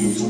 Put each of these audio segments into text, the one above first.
Mic'd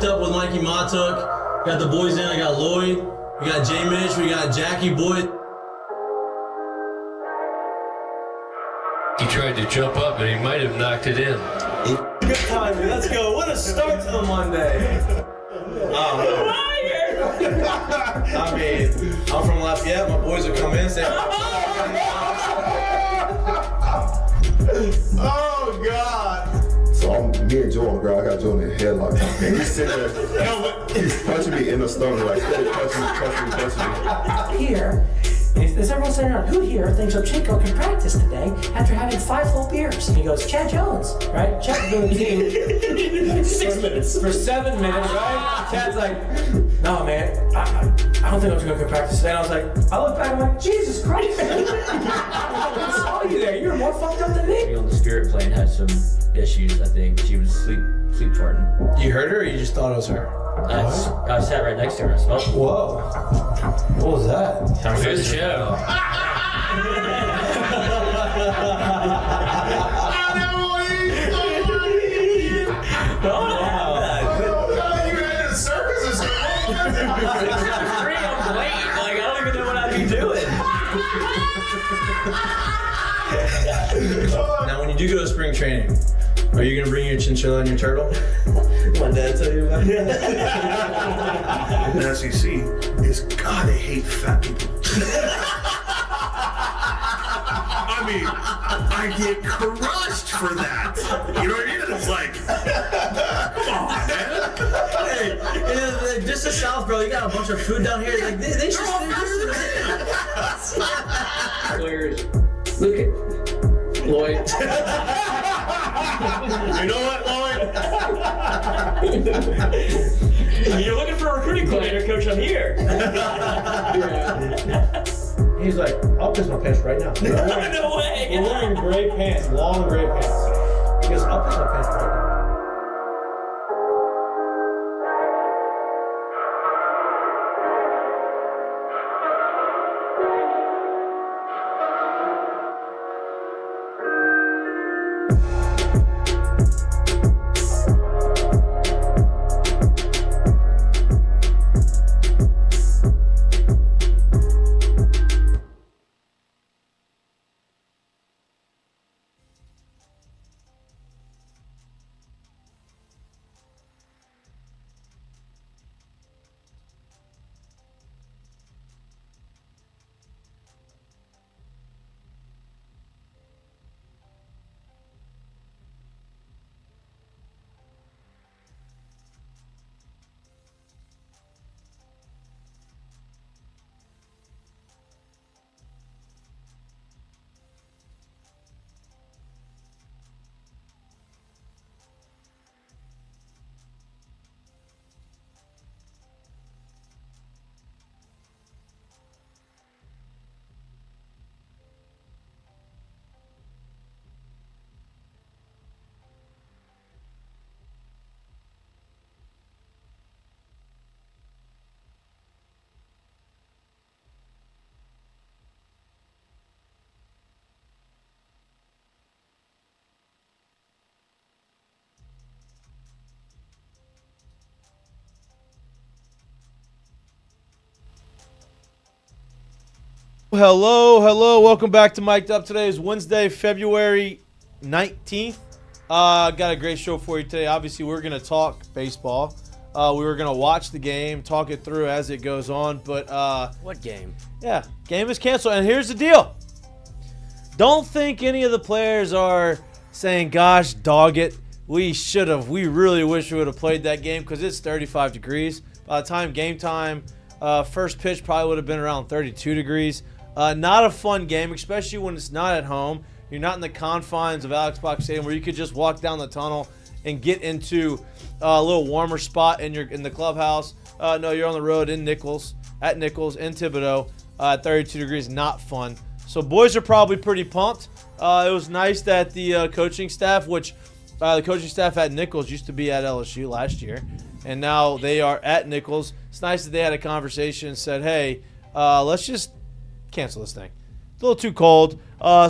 up with Mikie Mahtook. Got the boys in. I got Lloyd. We got J Mitch. We got Jackie Boy. He tried to jump up, but he might have knocked it in. Good timing. Let's go. What a start to the Monday. I mean, I'm from Lafayette. My boys would come in and say, oh, God. So me and Joe on the ground, I got Joe in the headlock. And he's sitting there, he's punching me in the stomach, like, punching me. Here, is everyone saying around, who here thinks Chico can practice today after having 5 full beers? And he goes, Chad Jones, right? Chad's doing the team 6 minutes. For 7 minutes, right? Chad's like, no, man, I don't think Chico can practice today. And I was like, I look back and I'm like, Jesus Christ. I saw you there. You were more fucked up than me. On the spirit plane had some issues, I think. She was sleep farting. You heard her or you just thought it was her? I sat right next to her. I smelled it. Whoa. What was that? Time for the show. Now, when you do go to spring training, are you going to bring your chinchilla and your turtle? My dad tell you about it? The SEC is, God, they hate fat people. I mean, I get crushed for that. You know what I mean? It's like, come on, man. Hey, just the South, bro. You got a bunch of food down here. Like they should. Look at Lloyd. You know what, Lloyd? You're looking for a recruiting coordinator, coach. I'm here. He's like, I'll piss my pants right now. No way. We're wearing gray pants, long gray pants. He goes, I'll piss my pants right now. Hello. Welcome back to Mic'd Up. Today is Wednesday, February 19th. Got a great show for you today. Obviously, we're going to talk baseball. We were going to watch the game, talk it through as it goes on. But What game? yeah, game is canceled. And here's the deal. Don't think any of the players are saying, gosh, dog it. We should have. We really wish we would have played that game because it's 35 degrees. By the time game time, first pitch probably would have been around 32 degrees. Not a fun game, especially when it's not at home. You're not in the confines of Alex Box Stadium where you could just walk down the tunnel and get into a little warmer spot in the clubhouse. No, you're on the road in Nichols, in Thibodaux, 32 degrees, not fun. So boys are probably pretty pumped. It was nice that the coaching staff, which the coaching staff at Nichols used to be at LSU last year, and now they are at Nichols. It's nice that they had a conversation and said, hey, let's just cancel this thing. It's a little too cold.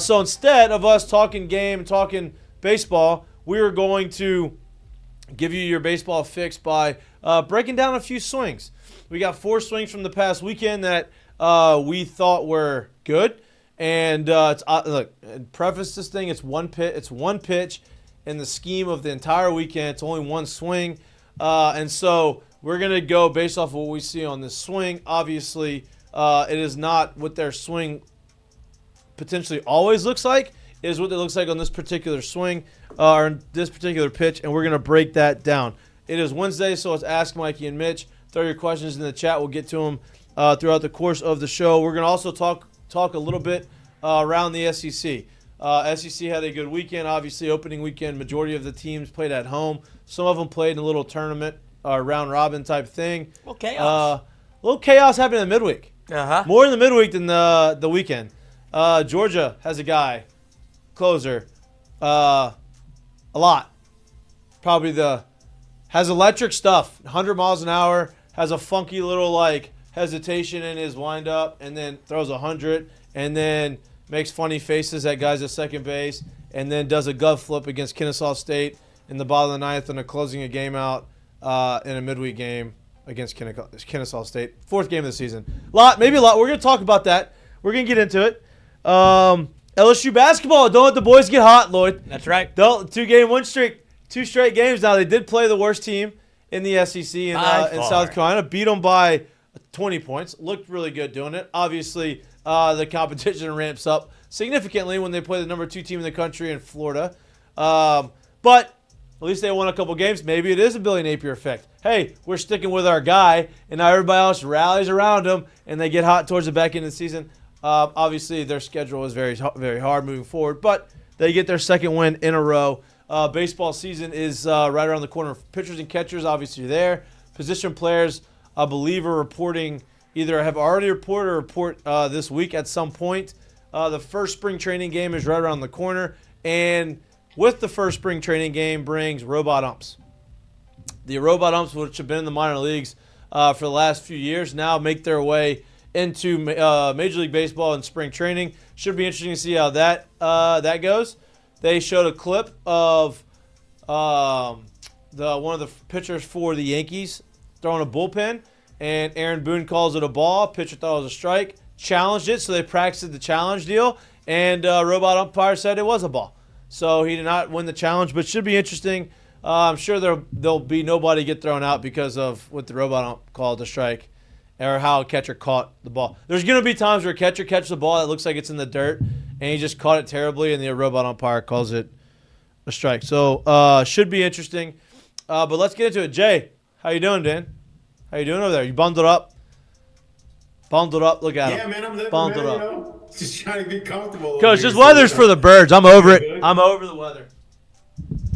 So instead of us talking game, talking baseball, we are going to give you your baseball fix by breaking down a few swings. We got 4 swings from the past weekend that we thought were good. And look, preface this thing, it's one pitch in the scheme of the entire weekend. It's only one swing. And so we're going to go based off of what we see on this swing. Obviously, it is not what their swing potentially always looks like. It is what it looks like on this particular swing or this particular pitch, and we're going to break that down. It is Wednesday, so it's Ask Mikie and Mitch. Throw your questions in the chat. We'll get to them throughout the course of the show. We're going to also talk a little bit around the SEC. SEC had a good weekend. Obviously, opening weekend, majority of the teams played at home. Some of them played in a little tournament, round-robin type thing. Well, chaos. A little chaos happened in the midweek. Uh-huh. More in the midweek than the weekend. Georgia has a guy, closer, a lot. Probably has electric stuff, 100 miles an hour, has a funky little hesitation in his windup, and then throws 100, and then makes funny faces at guys at second base, and then does a glove flip against Kennesaw State in the bottom of the ninth and closing a game out in a midweek game against Kennesaw State. 4th game of the season. Maybe a lot. We're going to talk about that. We're going to get into it. LSU basketball. Don't let the boys get hot, Lloyd. That's right. 2-game win streak. 2 straight games now. They did play the worst team in the SEC in South Carolina. Beat them by 20 points. Looked really good doing it. Obviously, the competition ramps up significantly when they play the number 2 team in the country in Florida. But at least they won a couple games. Maybe it is a Billy Napier effect. Hey, we're sticking with our guy, and now everybody else rallies around him, and they get hot towards the back end of the season. Obviously, their schedule is very, very hard moving forward, but they get their 2nd win in a row. Baseball season is right around the corner. Pitchers and catchers, obviously, there. Position players, I believe, are reporting either have already reported or report this week at some point. The first spring training game is right around the corner, and with the first spring training game brings robot umps. The robot umps, which have been in the minor leagues for the last few years, now make their way into Major League Baseball and spring training. Should be interesting to see how that goes. They showed a clip of one of the pitchers for the Yankees throwing a bullpen, and Aaron Boone calls it a ball. Pitcher thought it was a strike, challenged it, so they practiced the challenge deal, and robot umpire said it was a ball. So he did not win the challenge, but should be interesting. I'm sure there'll be nobody get thrown out because of what the robot ump called a strike or how a catcher caught the ball. There's going to be times where a catcher catches the ball that looks like it's in the dirt, and he just caught it terribly, and the robot umpire calls it a strike. So should be interesting. But let's get into it. Jay, how you doing, Dan? How you doing over there? You bundled up? Bundled up. Look at him. Yeah, man, I'm living, bundled man, up. you know? Just trying to be comfortable. Coach, this weather's for the birds. I'm over it. I'm over the weather.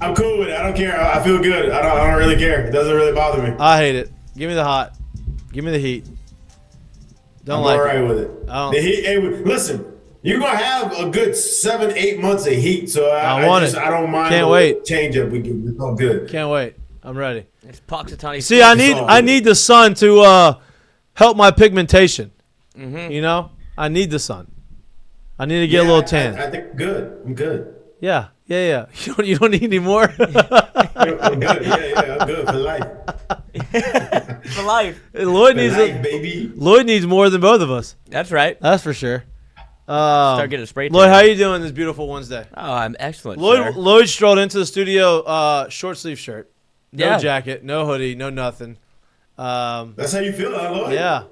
I'm cool with it. I don't care. I feel good. I don't really care. It doesn't really bother me. I hate it. Give me the hot. Give me the heat. Don't I'm like all right it. with it. I don't. The heat. Hey, listen, you're gonna have a good 7-8 months of heat, so I don't mind. Can't wait. Change up. It's all good. Can't wait. I'm ready. It's Puxatani. See, I need the sun to help my pigmentation. Mm-hmm. You know, I need the sun. I need to get a little tan. I think good. I'm good. Yeah. You don't need any more. I'm good. Yeah. I'm good for life. For life. Lloyd baby. Lloyd needs more than both of us. That's right. That's for sure. Start getting a spray tan. Lloyd, how you doing this beautiful Wednesday? Oh, I'm excellent, sir. Lloyd strolled into the studio, short sleeve shirt, no jacket, no hoodie, no nothing. That's how you feel, Lloyd? Yeah.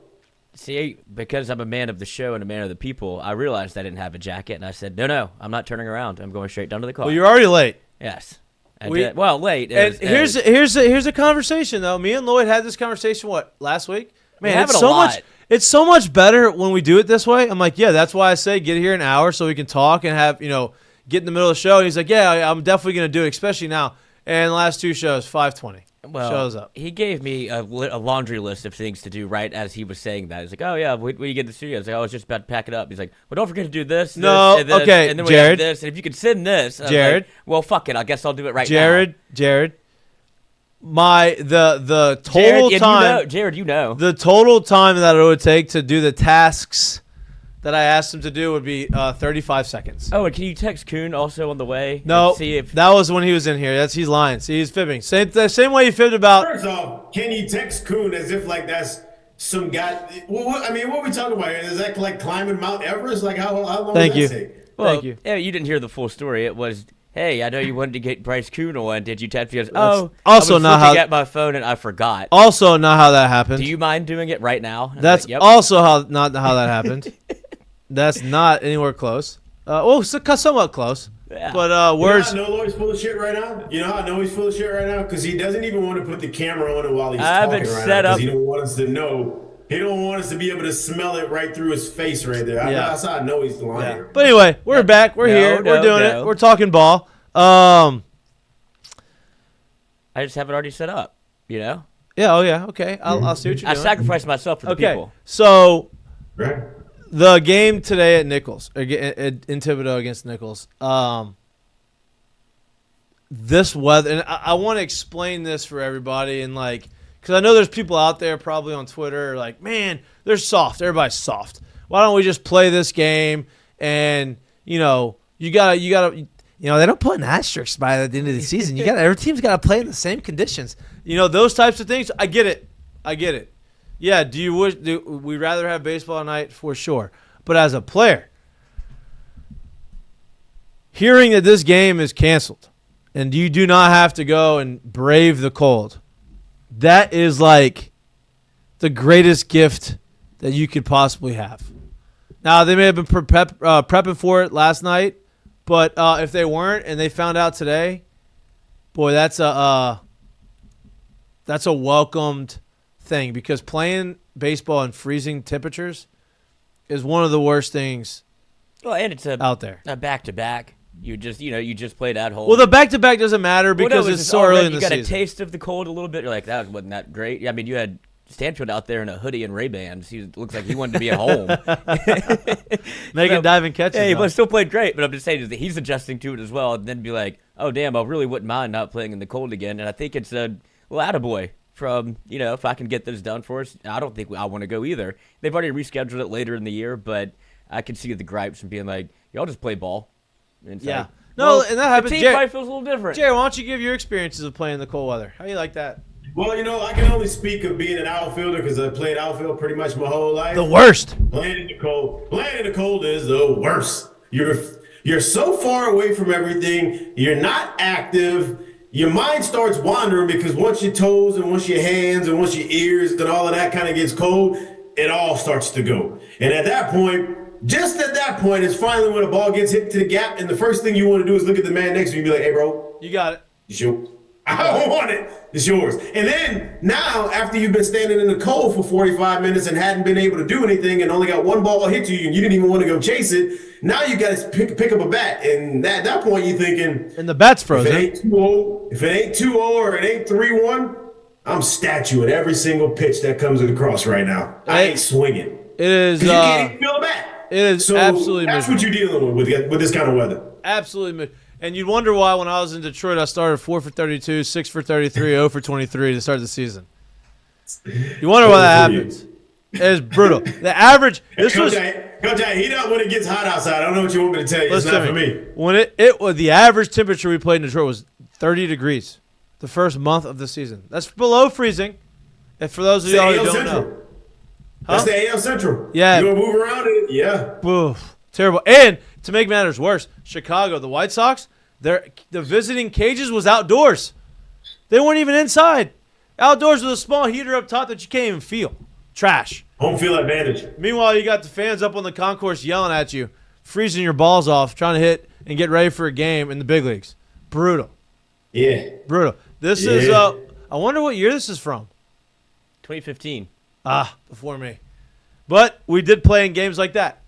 See, because I'm a man of the show and a man of the people, I realized I didn't have a jacket, and I said, no, I'm not turning around. I'm going straight down to the car. Well, you're already late. Yes. Late. Here's a conversation though. Me and Lloyd had this conversation last week. Man, it's so much. It's so much better when we do it this way. I'm like, yeah, that's why I say get here an hour so we can talk and have get in the middle of the show. And he's like, yeah, I'm definitely gonna do it, especially now. And the last 2 shows, 5:20. Well, shows up. He gave me a laundry list of things to do right as he was saying that. He's like, "Oh yeah, when you get to the studio," I was like, "I was just about to pack it up." He's like, "Well, don't forget to do this." No, this, and this, okay, and then we have Jared. this, and if you could send this, I was Jared. like, well, fuck it, I guess I'll do it right Jared, now. Jared, the total Jared, and time, Jared, you know. the total time that it would take to do the tasks that I asked him to do would be 35 seconds. Oh, and can you text Kuhn also on the way? No, and see if that was when he was in here. He's lying. See, he's fibbing. The same way he fibbed about. First off, can you text Kuhn as if like that's some guy? What are we talking about here? Is that like climbing Mount Everest? Like how long Thank does you. that take? Well, Thank you. Yeah, you didn't hear the full story. It was, hey, I know you wanted to get Bryce Kuhn on. Did you text me? Oh, also I was not looking how- at my phone and I forgot. Also, not how that happened. Do you mind doing it right now? And I was That's like, yep. also not how that happened. That's not anywhere close. Somewhat close. Yeah. But words. You know how I know he's full of shit right now? You know how I know he's full of shit right now? Because he doesn't even want to put the camera on it while he's I haven't talking right set now. up- Because he don't want us to know. He don't want us to be able to smell it right through his face right there. Yeah. That's how I know he's lying. Yeah. But anyway, we're back. We're here. We're doing it. We're talking ball. I just have it already set up, you know? Yeah. Oh yeah. Okay. I'll see what you're I doing. sacrificed myself for the Okay. people. So Right? the game today at Nichols, in Thibodeau against Nichols. This weather, and I want to explain this for everybody, and because I know there's people out there probably on Twitter like, man, they're soft. Everybody's soft. Why don't we just play this game? And you gotta, they don't put an asterisk by the end of the season. Every team's got to play in the same conditions. Those types of things. I get it. Yeah. Do we rather have baseball tonight? For sure. But as a player, hearing that this game is canceled and you do not have to go and brave the cold, that is like the greatest gift that you could possibly have. Now, they may have been prepping for it last night, but if they weren't and they found out today, boy, that's a welcomed thing, because playing baseball in freezing temperatures is one of the worst things Well, and it's out there. a back-to-back. You just played at home. Well, the back-to-back doesn't matter because it's so early in the season. You got a taste of the cold a little bit. You're like, that wasn't that great. I mean, you had Stanfield out there in a hoodie and Ray-Bans. He looks like he wanted to be at home. Making diving catches. Hey, though. but still played great. But I'm just saying that he's adjusting to it as well, and then be like, oh, damn, I really wouldn't mind not playing in the cold again. And I think it's a attaboy from, if I can get this done for us. I don't think I want to go either. They've already rescheduled it later in the year, but I can see the gripes and being like, y'all just play ball. And it's Yeah. like, No, well, and that happens. The team Jerry, probably feels a little different. Jerry, why don't you give your experiences of playing in the cold weather? How do you like that? Well, I can only speak of being an outfielder because I played outfield pretty much my whole life. The worst. Playing in the cold is the worst. You're so far away from everything. You're not active. Your mind starts wandering because once your toes and once your hands and once your ears and all of that kind of gets cold, it all starts to go. And at that point, just at that point, is finally when the ball gets hit to the gap, and the first thing you want to do is look at the man next to you and be like, "Hey, bro, You got it. it's yours. I don't want it. It's yours." And then now, after you've been standing in the cold for 45 minutes and hadn't been able to do anything and only got one ball hit to you and you didn't even want to go chase it, now you got to pick up a bat. And at that point, you're thinking, And the bat's if frozen. it ain't 2-0 or it ain't 3-1, I'm statuing every single pitch that comes across right now. I ain't swinging. It is. 'Cause you can't even feel the bat. It is So absolutely that's miserable. what you're dealing with this kind of weather. Absolutely. And you'd wonder why when I was in Detroit, I started 4 for 32, 6 for 33, 0 for 23 to start the season. You wonder why that happens. It is brutal. The average. This Coach, was. Coach, he don't when it gets hot outside. I don't know what you want me to tell you. It's Listen not to for me. When it was the average temperature we played in Detroit was 30 degrees, the first month of the season. That's below freezing. And for those of It's the y'all who AL don't Central. know, That's the AL Central. Yeah. You gonna move around it? Yeah. oof, terrible. And to make matters worse, Chicago, the White Sox, the visiting cages was outdoors. They weren't even inside. Outdoors with a small heater up top that you can't even feel. Trash. Home field advantage. Meanwhile, you got the fans up on the concourse yelling at you, freezing your balls off, trying to hit and get ready for a game in the big leagues. Brutal. Yeah. Brutal. This is, I wonder what year this is from. 2015. Before me. But we did play in games like that.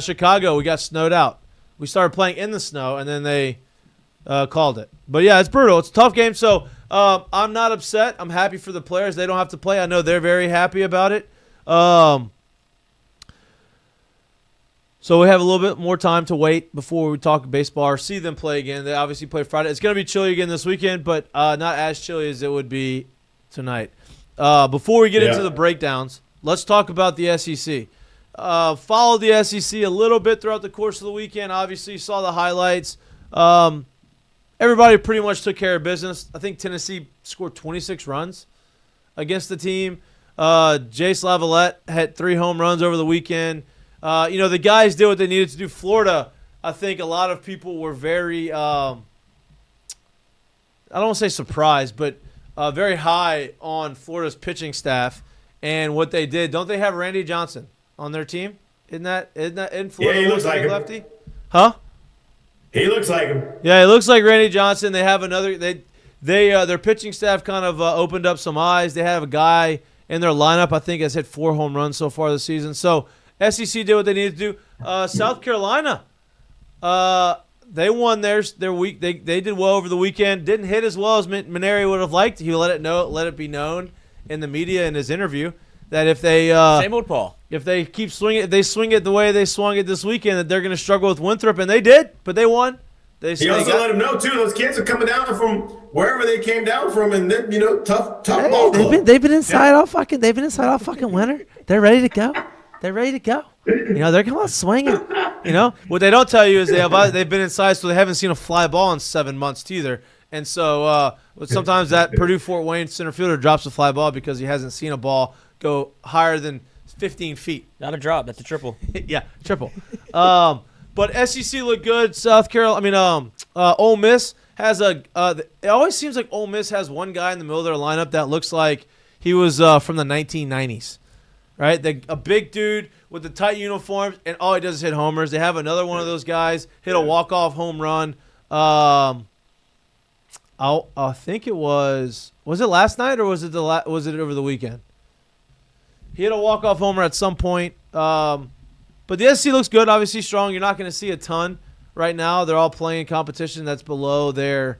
Chicago, we got snowed out. We started playing in the snow, and then they called it. But, yeah, it's brutal. It's a tough game. So, I'm not upset. I'm happy for the players. They don't have to play. I know they're very happy about it. So we have a little bit more time to wait before we talk baseball or see them play again. They obviously play Friday. It's going to be chilly again this weekend, but not as chilly as it would be tonight. Before we get into the breakdowns, let's talk about the SEC. Followed the SEC a little bit throughout the course of the weekend. Obviously, saw the highlights. Everybody pretty much took care of business. I think Tennessee scored 26 runs against the team. Jace Lavalette had 3 home runs over the weekend. The guys did what they needed to do. Florida, I think a lot of people were very, I don't want to say surprised, but very high on Florida's pitching staff and what they did. Don't they have Randy Johnson on their team? Isn't Florida? Yeah, he looks like him. Lefty? Huh? He looks like him. Yeah, he looks like Randy Johnson. They have another. Their pitching staff kind of opened up some eyes. They have a guy in their lineup I think has hit 4 home runs so far this season. So SEC did what they needed to do. South Carolina, they won their week. They did well over the weekend. Didn't hit as well as Maneri would have liked. He let it be known in the media in his interview that if they Same old Paul. If they keep swinging, if they swing it the way they swung it this weekend, that they're going to struggle with Winthrop, and they did, but they won. He also let him know too. Those kids are coming down from wherever they came down from, and then tough ball. They've been inside all fucking. They've been inside all fucking winter. They're ready to go. They're ready to go. They're coming out swinging. What they don't tell you is they've been inside, so they haven't seen a fly ball in 7 months either. And so sometimes that Purdue Fort Wayne center fielder drops a fly ball because he hasn't seen a ball go higher than 15 feet. Not a drop. That's a triple. Yeah, triple. But SEC looked good. Ole Miss has it always seems like Ole Miss has one guy in the middle of their lineup that looks like he was from the 1990s. Right? A big dude with the tight uniforms, and all he does is hit homers. They have another one of those guys hit a walk-off home run. I think it was it last night or was it over the weekend? He hit a walk-off homer at some point. But the SEC looks good, obviously strong. You're not going to see a ton right now. They're all playing competition that's below their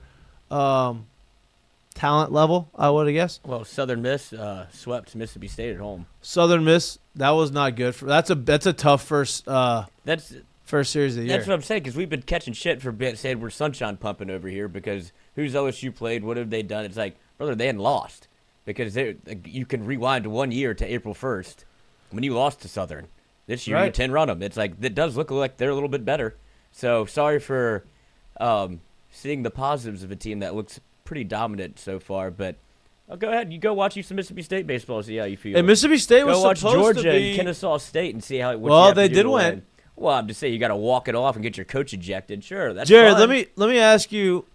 talent level, I would guess. Well, Southern Miss swept Mississippi State at home. Southern Miss, that was not good. That's a tough first series of the year. That's what I'm saying, because we've been catching shit for saying we're sunshine pumping over here because who's LSU played? What have they done? It's like, brother, they hadn't lost because you can rewind 1 year to April 1st when you lost to Southern. This year, right. You 10-run them. It's like it does look like they're a little bit better. So sorry for seeing the positives of a team that looks pretty dominant so far, but go ahead. You go watch you some Mississippi State baseball, see how you feel. And Mississippi State was watch supposed Georgia to be and Kennesaw State and see how. Well, they did win. Well, I'm just saying you got to walk it off and get your coach ejected. Sure, that's Jared. fine. Let me ask you.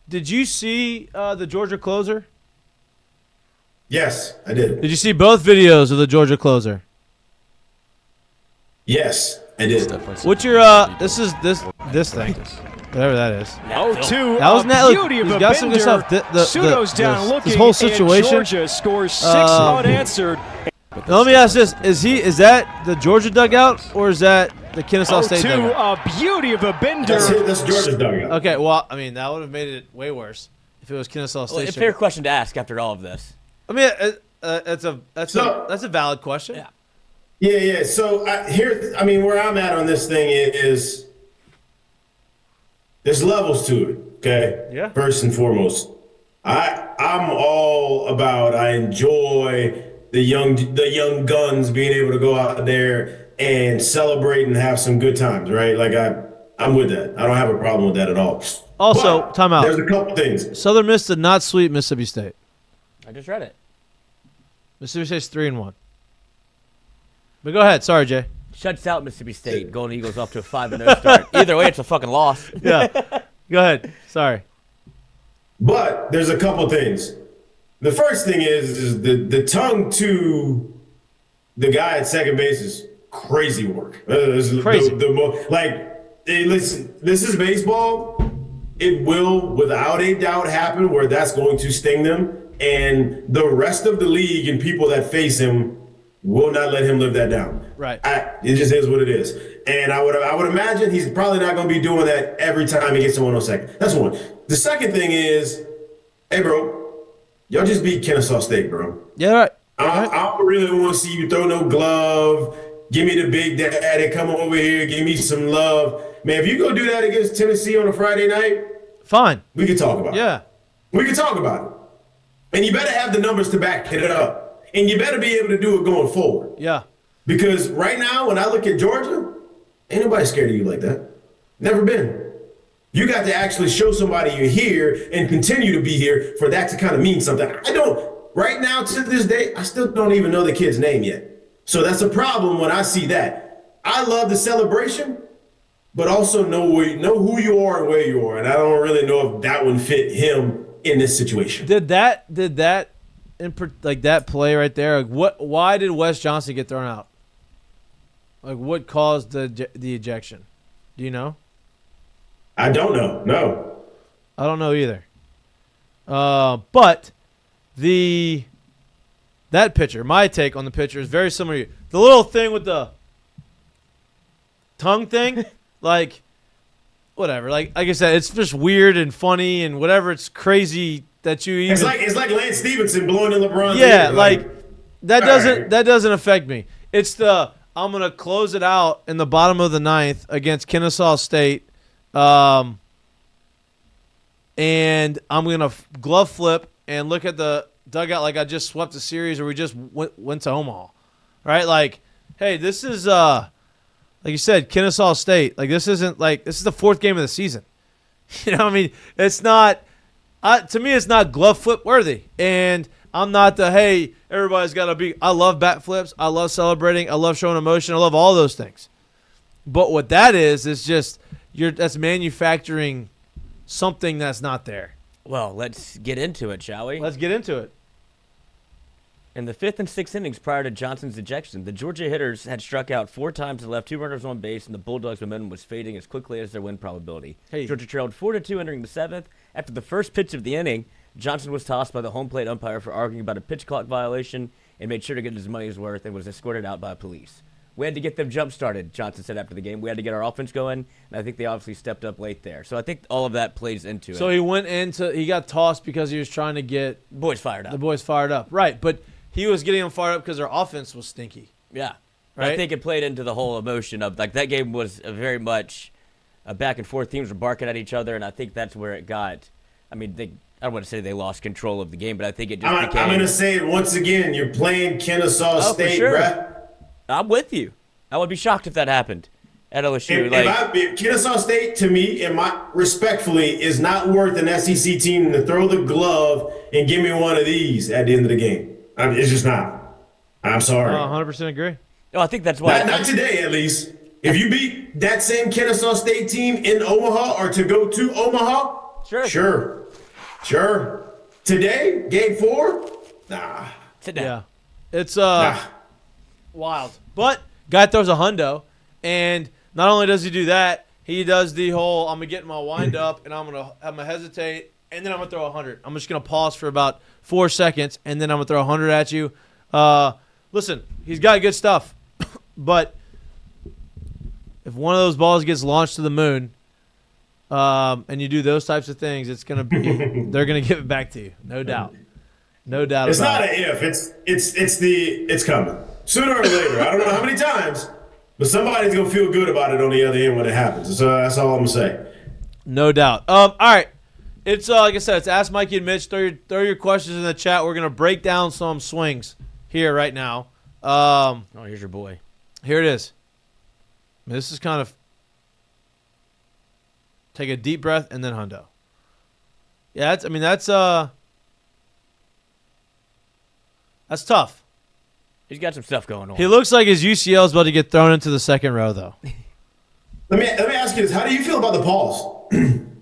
Did you see the Georgia closer? Yes, I did. Did you see both videos of the Georgia closer? Yes, I did. What's your this thing, whatever that is. 0-2. That was Beauty of a got some good stuff. Pseudo's down looking. This whole situation. And Georgia scores 6 unanswered. Now, let me ask this: is that the Georgia dugout or is that the Kennesaw State dugout? A beauty of a bender. That's Georgia's dugout. Okay, well, I mean that would have made it way worse if it was Kennesaw State. Well, a fair question to ask after all of this. I mean, that's a valid question. Yeah. Yeah. So where I'm at on this thing is there's levels to it. Okay. Yeah. First and foremost, I'm all about. I enjoy the young guns being able to go out there and celebrate and have some good times. Right. Like I'm with that. I don't have a problem with that at all. Also, time out. There's a couple things. Southern Miss did not sweep Mississippi State. I just read it. Mississippi State's 3-1. But go ahead. Sorry, Jay. Shuts out Mississippi State. Golden Eagles off to a 5-0 start. Either way, it's a fucking loss. Yeah. Go ahead. Sorry. But there's a couple things. The first thing is the tongue to the guy at second base is crazy work. Crazy. Hey, listen, this is baseball. It will, without a doubt, happen where that's going to sting them. And the rest of the league and people that face him will not let him live that down. Right. It just is what it is. And I would imagine he's probably not going to be doing that every time he gets to 102nd. That's one. The second thing is, hey, bro, y'all just beat Kennesaw State, bro. Yeah, right. I don't really want to see you throw no glove. Give me the big daddy. Come over here. Give me some love. Man, if you go do that against Tennessee on a Friday night, fine. We can talk about it. Yeah. We can talk about it. And you better have the numbers to back it up. And you better be able to do it going forward. Yeah. Because right now, when I look at Georgia, ain't nobody scared of you like that. Never been. You got to actually show somebody you're here and continue to be here for that to kind of mean something. Right now, to this day, I still don't even know the kid's name yet. So that's a problem when I see that. I love the celebration, but also know who you are and where you are. And I don't really know if that one fit him in this situation. Did that play right there? Like why did Wes Johnson get thrown out? Like what caused the ejection? Do you know? I don't know. No. I don't know either. But that pitcher, my take on the pitcher is very similar to you. The little thing with the tongue thing, like whatever. Like I said, it's just weird and funny and whatever. It's crazy that you even. It's like Lance Stevenson blowing in LeBron's yeah, ear. like that doesn't affect me. It's I'm gonna close it out in the bottom of the ninth against Kennesaw State, and I'm gonna glove flip and look at the dugout like I just swept a series or we just went to Omaha, right? Like, hey, this is like you said, Kennesaw State. Like this is the fourth game of the season. You know what I mean? It's not to me. It's not glove flip worthy, and I'm not hey, everybody's got to be. I love bat flips. I love celebrating. I love showing emotion. I love all those things. But what that is just that's manufacturing something that's not there. Well, let's get into it, shall we? Let's get into it. In the fifth and sixth innings prior to Johnson's ejection, the Georgia hitters had struck out 4 times and left 2 runners on base, and the Bulldogs' momentum was fading as quickly as their win probability. Hey. Georgia trailed 4-2 entering the seventh. After the first pitch of the inning, Johnson was tossed by the home plate umpire for arguing about a pitch clock violation and made sure to get his money's worth and was escorted out by police. We had to get them jump-started, Johnson said after the game. We had to get our offense going, and I think they obviously stepped up late there. So I think all of that plays into it. So he got tossed because he was trying to get boys fired up. The boys fired up. Right, but he was getting them fired up because their offense was stinky. Yeah. Right? I think it played into the whole emotion of, like, that game was very much a back-and-forth. Teams were barking at each other, and I think that's where it got – I mean, I don't want to say they lost control of the game, but I think it just became – I'm going to say it once again. You're playing Kennesaw State, for sure. bruh. I'm with you. I would be shocked if that happened at LSU. If Kennesaw State, to me, respectfully, is not worth an SEC team to throw the glove and give me one of these at the end of the game. It's just not. I'm sorry. 100% agree. No, I think that's why. Not today, at least. If you beat that same Kennesaw State team in Omaha or to go to Omaha, sure. Today, game 4, nah. Sit down. Yeah, it's wild. But guy throws a hundo, and not only does he do that, he does the whole I'm gonna get my wind up and I'm gonna hesitate, and then I'm gonna throw 100. I'm just gonna pause for about 4 seconds, and then I'm gonna throw 100 at you. Listen, he's got good stuff, but if one of those balls gets launched to the moon, and you do those types of things, it's gonna be they're gonna give it back to you, no doubt. No doubt it's about it. It's not an if. It's coming. Sooner or later. I don't know how many times, but somebody's going to feel good about it on the other end when it happens. So that's all I'm going to say. No doubt. All right. It's like I said, it's Ask Mikie and Mitch. Throw your questions in the chat. We're going to break down some swings here right now. Here's your boy. Here it is. This is kind of take a deep breath and then hundo. Yeah, that's tough. He's got some stuff going on. He looks like his UCL is about to get thrown into the second row, though. Let me ask you this: how do you feel about the pause?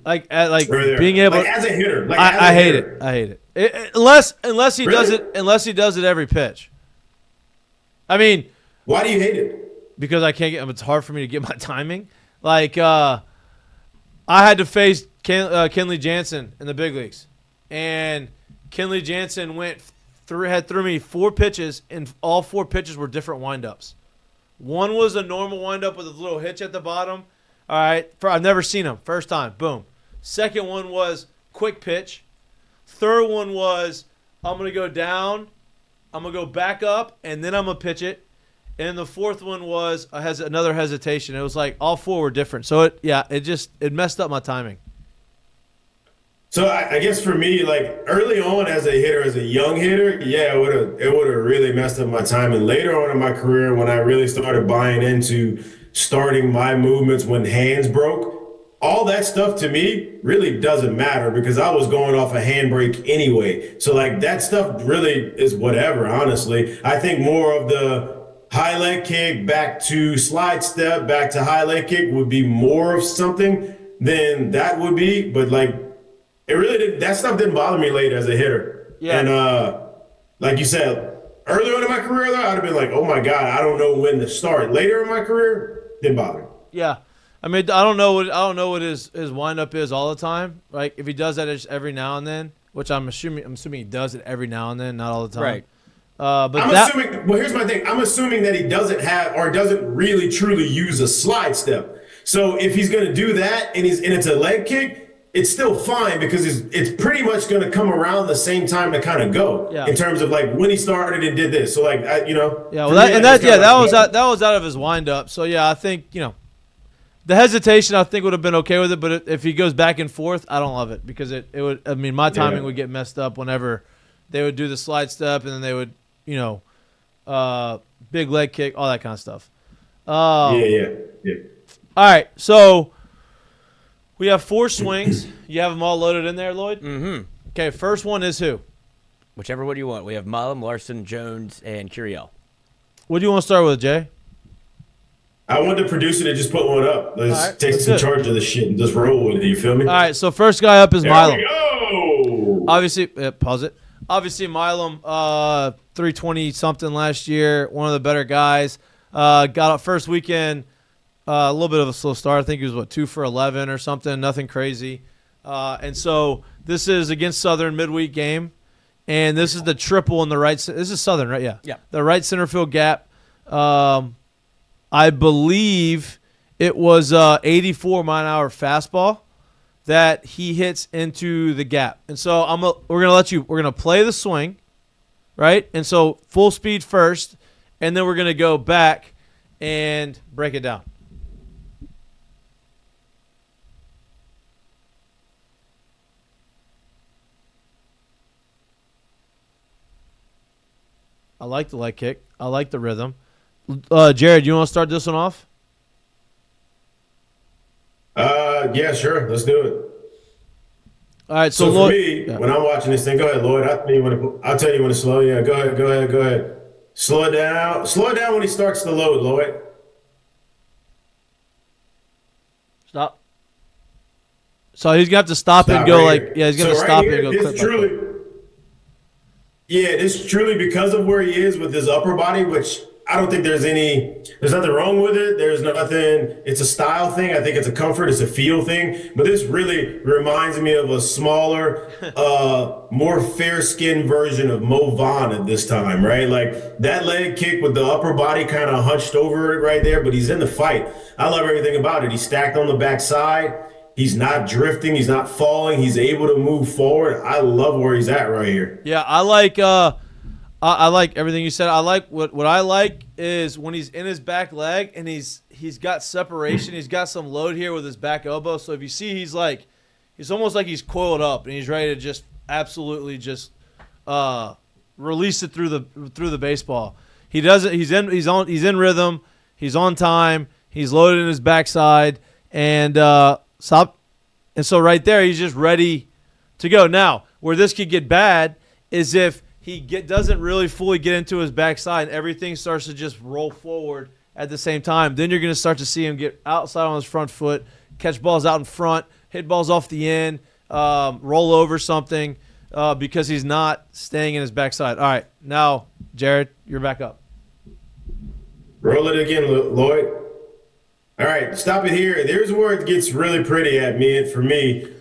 like being able, as a hitter. I hate it. I hate it. Unless he does it. Unless he does it every pitch. I mean, why do you hate it? Because I can't get. It's hard for me to get my timing. Like I had to face Kenley Jansen in the big leagues, and Kenley Jansen threw me 4 pitches, and all 4 pitches were different windups. One was a normal windup with a little hitch at the bottom. All right, I've never seen him. First time, boom. Second one was quick pitch. Third one was I'm going to go down, I'm going to go back up, and then I'm going to pitch it. And the fourth one was another hesitation. It was like all four were different. So, it messed up my timing. So I guess for me, like early on as a hitter, as a young hitter, yeah, it would have really messed up my timing. Later on in my career, when I really started buying into starting my movements when hands broke, all that stuff to me really doesn't matter because I was going off a handbrake anyway. So like that stuff really is whatever, honestly. I think more of the high leg kick back to slide step, back to high leg kick would be more of something than that would be. But like it really did, that stuff didn't bother me late as a hitter. Yeah. And like you said, earlier on in my career though, I'd have been like, oh my God, I don't know when to start. Later in my career, didn't bother me. Yeah. I mean, I don't know what his windup is all the time. Like if he does that every now and then, which I'm assuming he does it every now and then, not all the time. Right. But assuming. Well, here's my thing. I'm assuming that he doesn't have or doesn't really truly use a slide step. So if he's going to do that and it's a leg kick, it's still fine because it's pretty much going to come around the same time to kind of go in terms of like when he started and did this. So like Yeah. Well, that was out of his windup. So yeah, I think the hesitation, I think, would have been okay with it, but if he goes back and forth, I don't love it because it would. I mean, my timing would get messed up whenever they would do the slide step and then they would, big leg kick, all that kind of stuff. Yeah. All right, so we have 4 swings. You have them all loaded in there, Lloyd? Mm-hmm. Okay, first one is who? Whichever one you want. We have Milam, Larson, Jones, and Curiel. What do you want to start with, Jay? I want the producer to just put one up. Let's take some charge of the shit and just roll with it. You feel me? All right, so first guy up is Milam. Go! Obviously, pause it. Obviously, Milam, 320-something last year, one of the better guys. Got up first weekend, a little bit of a slow start. I think he was, 2 for 11 or something, nothing crazy. And so this is against Southern midweek game, and this is the triple in the right – this is Southern, right? Yeah. The right center field gap. I believe it was 84 mile-an-hour fastball that he hits into the gap. And so we're going to play the swing, right? And so full speed first, and then we're going to go back and break it down. I like the leg kick. I like the rhythm. Jared, you want to start this one off? Yeah, sure. Let's do it. All right. So for Lloyd, me, when I'm watching this thing, go ahead, Lloyd. I'll tell you when to slow. Yeah, go ahead. Slow it down. Slow it down when he starts to load, Lloyd. Stop. So he's gonna have to stop and go he's gonna stop and go quick. It's truly because of where he is with his upper body, which I don't think there's nothing wrong with it. There's nothing, it's a style thing. I think it's a comfort, it's a feel thing. But this really reminds me of a smaller, more fair-skinned version of Mo Vaughn at this time, right? Like that leg kick with the upper body kind of hunched over it right there, but he's in the fight. I love everything about it. He's stacked on the backside. He's not drifting. He's not falling. He's able to move forward. I love where he's at right here. Yeah, I like everything you said. I like what I like is when he's in his back leg and he's got separation. He's got some load here with his back elbow. So if you see, he's almost like he's coiled up and he's ready to just absolutely just release it through the baseball. He does it. He's in rhythm. He's on time. He's loaded in his backside and stop. And so right there, he's just ready to go. Now, where this could get bad is if he doesn't really fully get into his backside and everything starts to just roll forward at the same time. Then you're going to start to see him get outside on his front foot, catch balls out in front, hit balls off the end, roll over something because he's not staying in his backside. All right, now, Jared, you're back up. Roll it again, Lloyd. All right, stop it here. There's where it gets really pretty for me.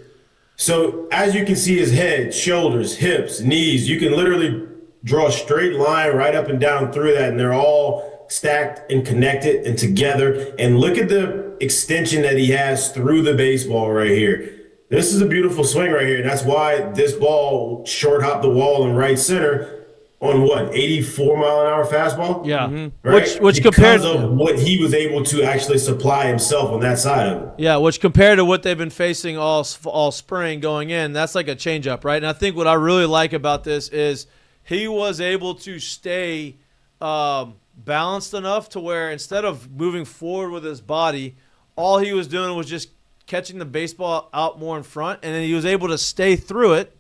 So as you can see his head, shoulders, hips, knees, you can literally draw a straight line right up and down through that, and they're all stacked and connected and together. And look at the extension that he has through the baseball right here. This is a beautiful swing right here. And that's why this ball short hopped the wall in right center on what, 84-mile-an-hour fastball? Yeah. Right? Which because compared of what he was able to actually supply himself on that side of it. Yeah, which compared to what they've been facing all spring going in, that's like a changeup, right? And I think what I really like about this is he was able to stay balanced enough to where instead of moving forward with his body, all he was doing was just catching the baseball out more in front, and then he was able to stay through it,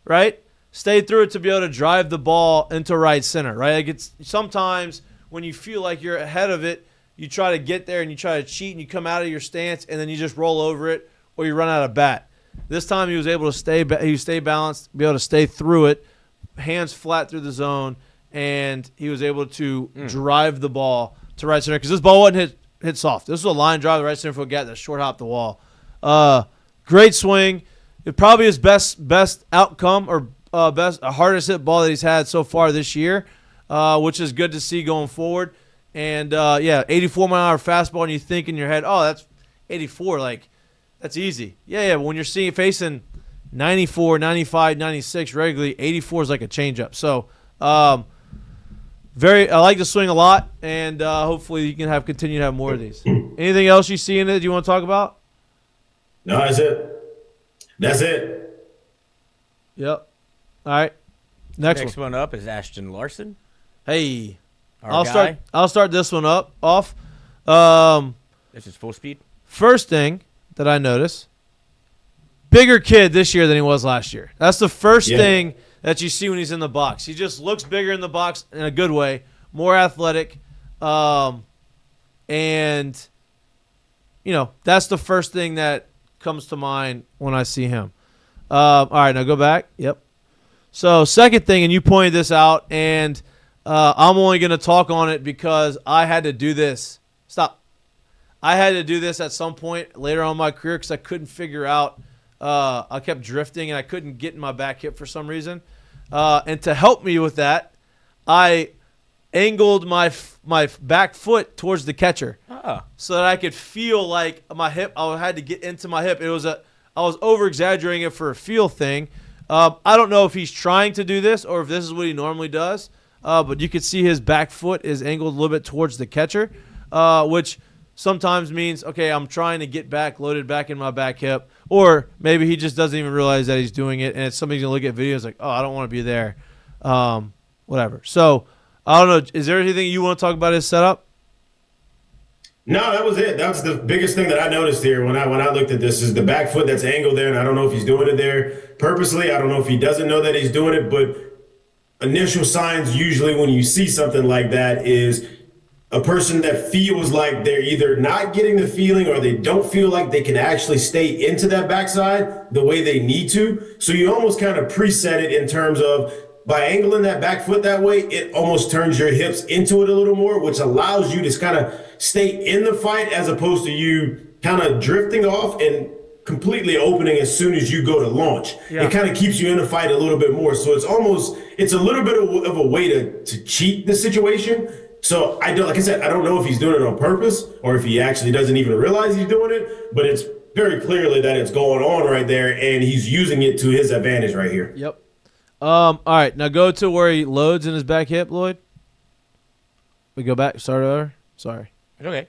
right? Stay through it to be able to drive the ball into right center, right? Like it's sometimes when you feel like you're ahead of it, you try to get there and you try to cheat and you come out of your stance and then you just roll over it or you run out of bat. This time he was able to stay balanced, be able to stay through it, hands flat through the zone, and he was able to drive the ball to right center because this ball wasn't hit soft. This was a line drive, the right center field gap that short hopped the wall. Great swing. It probably his best outcome or hardest hit ball that he's had so far this year, which is good to see going forward. And 84-mile-an-hour fastball, and you think in your head, oh, that's 84, like that's easy. Yeah, but when you're facing 94, 95, 96 regularly, 84 is like a changeup. So, I like the swing a lot, and hopefully you can continue to have more of these. Anything else you see in it that you want to talk about? No, that's it. That's it. Yep. All right. Next one up is Ashton Larson. Hey, Our guy. I'll start this one off. This is full speed. First thing that I notice, bigger kid this year than he was last year. That's the first thing that you see when he's in the box. He just looks bigger in the box in a good way, more athletic, and that's the first thing that comes to mind when I see him. All right, now go back. Yep. So second thing, and you pointed this out, and I'm only going to talk on it because I had to do this. Stop. I had to do this at some point later on in my career because I couldn't figure out. I kept drifting, and I couldn't get in my back hip for some reason. And to help me with that, I angled my back foot towards the catcher so that I could feel like my hip. I had to get into my hip. I was over-exaggerating it for a feel thing. I don't know if he's trying to do this or if this is what he normally does, but you could see his back foot is angled a little bit towards the catcher, which sometimes means, okay, I'm trying to get back, loaded back in my back hip, or maybe he just doesn't even realize that he's doing it, and it's somebody's going to look at videos like, oh, I don't want to be there, whatever. So, I don't know. Is there anything you want to talk about his setup? No, that was it. That was the biggest thing that I noticed here when I looked at this is the back foot that's angled there, and I don't know if he's doing it there purposely. I don't know if he doesn't know that he's doing it, but initial signs usually when you see something like that is a person that feels like they're either not getting the feeling or they don't feel like they can actually stay into that backside the way they need to. So you almost kind of preset it in terms of by angling that back foot that way, it almost turns your hips into it a little more, which allows you to kind of stay in the fight as opposed to you kind of drifting off and completely opening as soon as you go to launch. Yeah. It kind of keeps you in the fight a little bit more. So it's a little bit of a way to cheat the situation. So like I said, I don't know if he's doing it on purpose or if he actually doesn't even realize he's doing it, but it's very clearly that it's going on right there and he's using it to his advantage right here. Yep. All right, now go to where he loads in his back hip, Lloyd. We go back, start over. Sorry. Okay.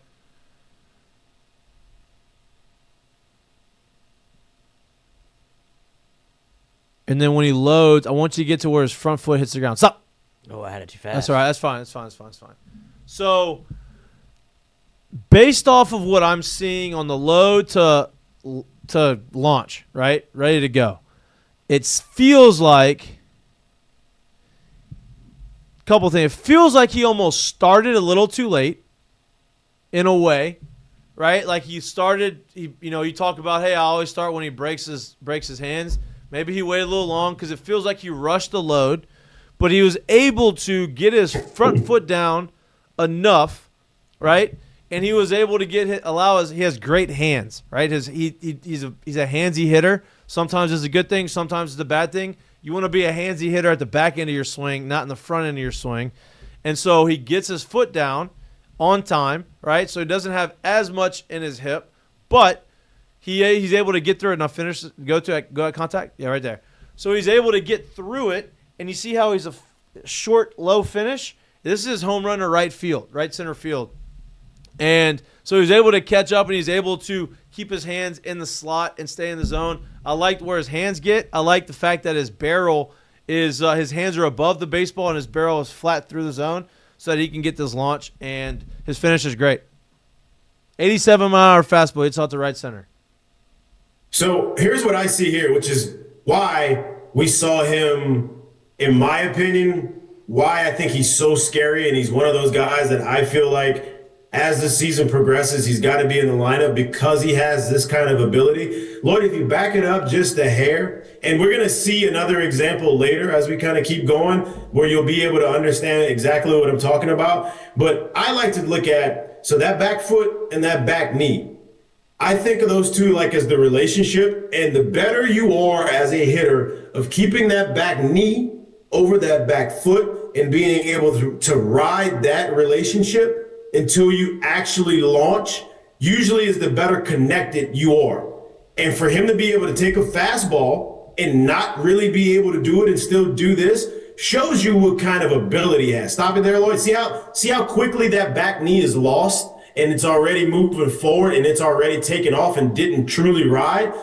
And then when he loads, I want you to get to where his front foot hits the ground. Stop. Oh, I had it too fast. That's all right. That's fine. That's fine. So, based off of what I'm seeing on the load to launch, right, ready to go, it feels like a couple things. It feels like he almost started a little too late, in a way, right? Like he started. You talk about, hey, I always start when he breaks his hands. Maybe he waited a little long because it feels like he rushed the load, but he was able to get his front foot down enough, right? And he was able to he has great hands, right? He's a handsy hitter. Sometimes it's a good thing, sometimes it's a bad thing. You want to be a handsy hitter at the back end of your swing, not in the front end of your swing. And so he gets his foot down on time, right? So he doesn't have as much in his hip, but he's able to get through it. Now finish, go at contact. Yeah, right there. So he's able to get through it, and you see how he's a short, low finish? This is his home run to right field, right center field. And so he's able to catch up, and he's able to keep his hands in the slot and stay in the zone. I liked where his hands get. I like the fact that his barrel is his hands are above the baseball and his barrel is flat through the zone so that he can get this launch, and his finish is great. 87-mile-an-hour fastball. It's out to right center. So here's what I see here, which is why we saw him, in my opinion, why I think he's so scary, and he's one of those guys that I feel like as the season progresses, he's got to be in the lineup because he has this kind of ability. Lloyd, if you back it up just a hair, and we're going to see another example later as we kind of keep going where you'll be able to understand exactly what I'm talking about. But I like to look at, so that back foot and that back knee, I think of those two like as the relationship, and the better you are as a hitter of keeping that back knee over that back foot and being able to ride that relationship until you actually launch, usually is the better connected you are. And for him to be able to take a fastball and not really be able to do it and still do this shows you what kind of ability he has. Stop it there, Lloyd. See how quickly that back knee is lost and it's already moving forward and it's already taken off and didn't truly ride?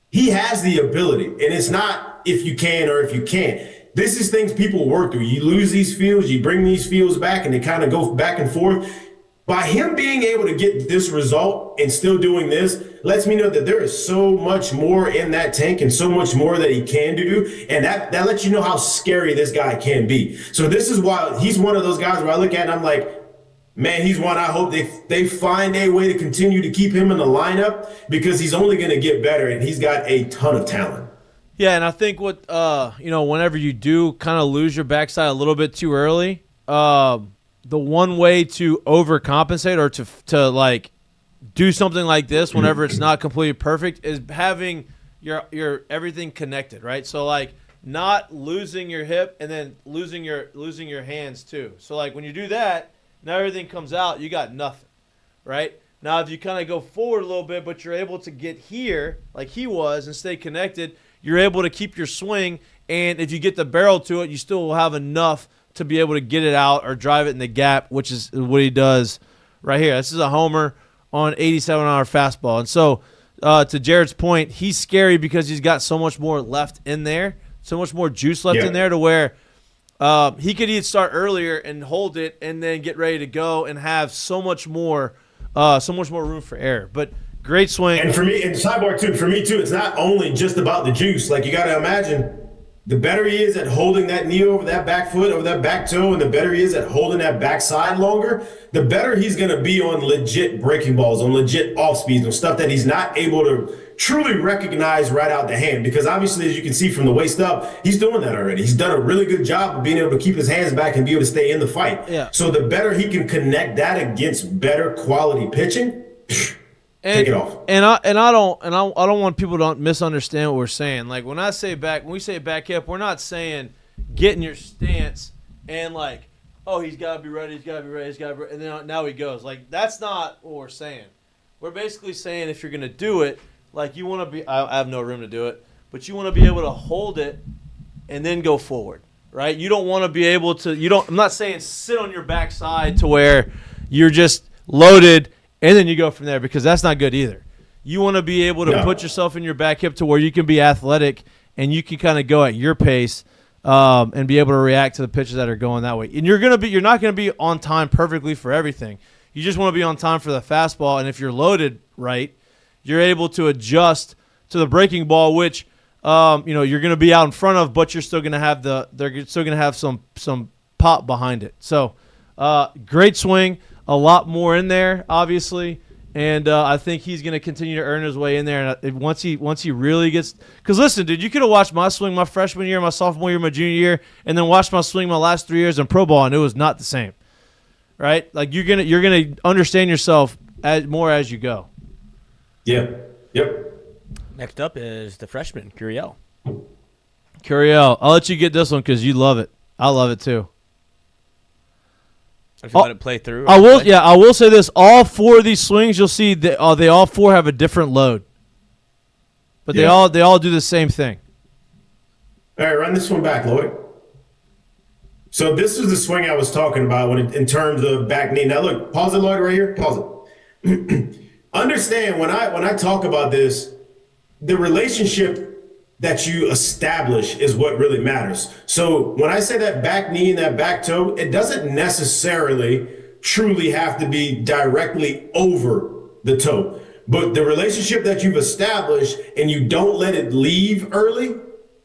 He has the ability, and it's not if you can or if you can't. This is things people work through. You lose these fields, you bring these fields back, and they kind of go back and forth. By him being able to get this result and still doing this lets me know that there is so much more in that tank and so much more that he can do. And that lets you know how scary this guy can be. So this is why he's one of those guys where I look at and I'm like, man, he's one I hope they find a way to continue to keep him in the lineup because he's only going to get better and he's got a ton of talent. Yeah, and I think whenever you do kind of lose your backside a little bit too early, the one way to overcompensate or to like do something like this whenever it's not completely perfect is having your everything connected, right? So like not losing your hip and then losing your hands too. So like when you do that, now everything comes out, you got nothing, right? Now if you kind of go forward a little bit, but you're able to get here like he was and stay connected, you're able to keep your swing, and if you get the barrel to it, you still will have enough to be able to get it out or drive it in the gap, which is what he does right here. This is a homer on 87-mile-an-hour fastball. And so to Jared's point, he's scary because he's got so much more left in there, so much more juice left in there to where he could either start earlier and hold it and then get ready to go and have so much more room for error. But great swing. And for me, and sidebar too, for me too, it's not only just about the juice. Like you got to imagine, the better he is at holding that knee over that back foot, over that back toe, and the better he is at holding that backside longer, the better he's going to be on legit breaking balls, on legit off speeds, on stuff that he's not able to truly recognize right out the hand. Because obviously, as you can see from the waist up, he's doing that already. He's done a really good job of being able to keep his hands back and be able to stay in the fight. Yeah. So the better he can connect that against better quality pitching, take it off. And I don't want people to misunderstand what we're saying. Like when we say back hip, we're not saying get in your stance and like, oh, he's got to be ready, and then now he goes. Like that's not what we're saying. We're basically saying if you're gonna do it, like you want to be. I have no room to do it, but you want to be able to hold it and then go forward, right? You don't want to be able to. I'm not saying sit on your backside to where you're just loaded. And then you go from there because that's not good either. You want to be able to put yourself in your back hip to where you can be athletic and you can kind of go at your pace and be able to react to the pitches that are going that way. And you're not going to be on time perfectly for everything. You just want to be on time for the fastball. And if you're loaded right, you're able to adjust to the breaking ball, which you're going to be out in front of, but you're still going to have they're still going to have some pop behind it. So great swing. A lot more in there, obviously, and I think he's going to continue to earn his way in there. And once he really gets, because listen, dude, you could have watched my swing my freshman year, my sophomore year, my junior year, and then watched my swing my last 3 years in pro ball, and it was not the same, right? Like you're gonna understand yourself more as you go. Yeah. Yep. Next up is the freshman Curiel. Curiel, I'll let you get this one because you love it. I love it too. Or just let it play through. I will say this: all 4 of these swings, you'll see they all 4 have a different load, but they all do the same thing. All right, run this one back, Lloyd. So this is the swing I was talking about in terms of back knee. Now look, pause it, Lloyd, right here. Pause it. Understand when I talk about this, the relationship that you establish is what really matters. So when I say that back knee and that back toe, it doesn't necessarily truly have to be directly over the toe. But the relationship that you've established and you don't let it leave early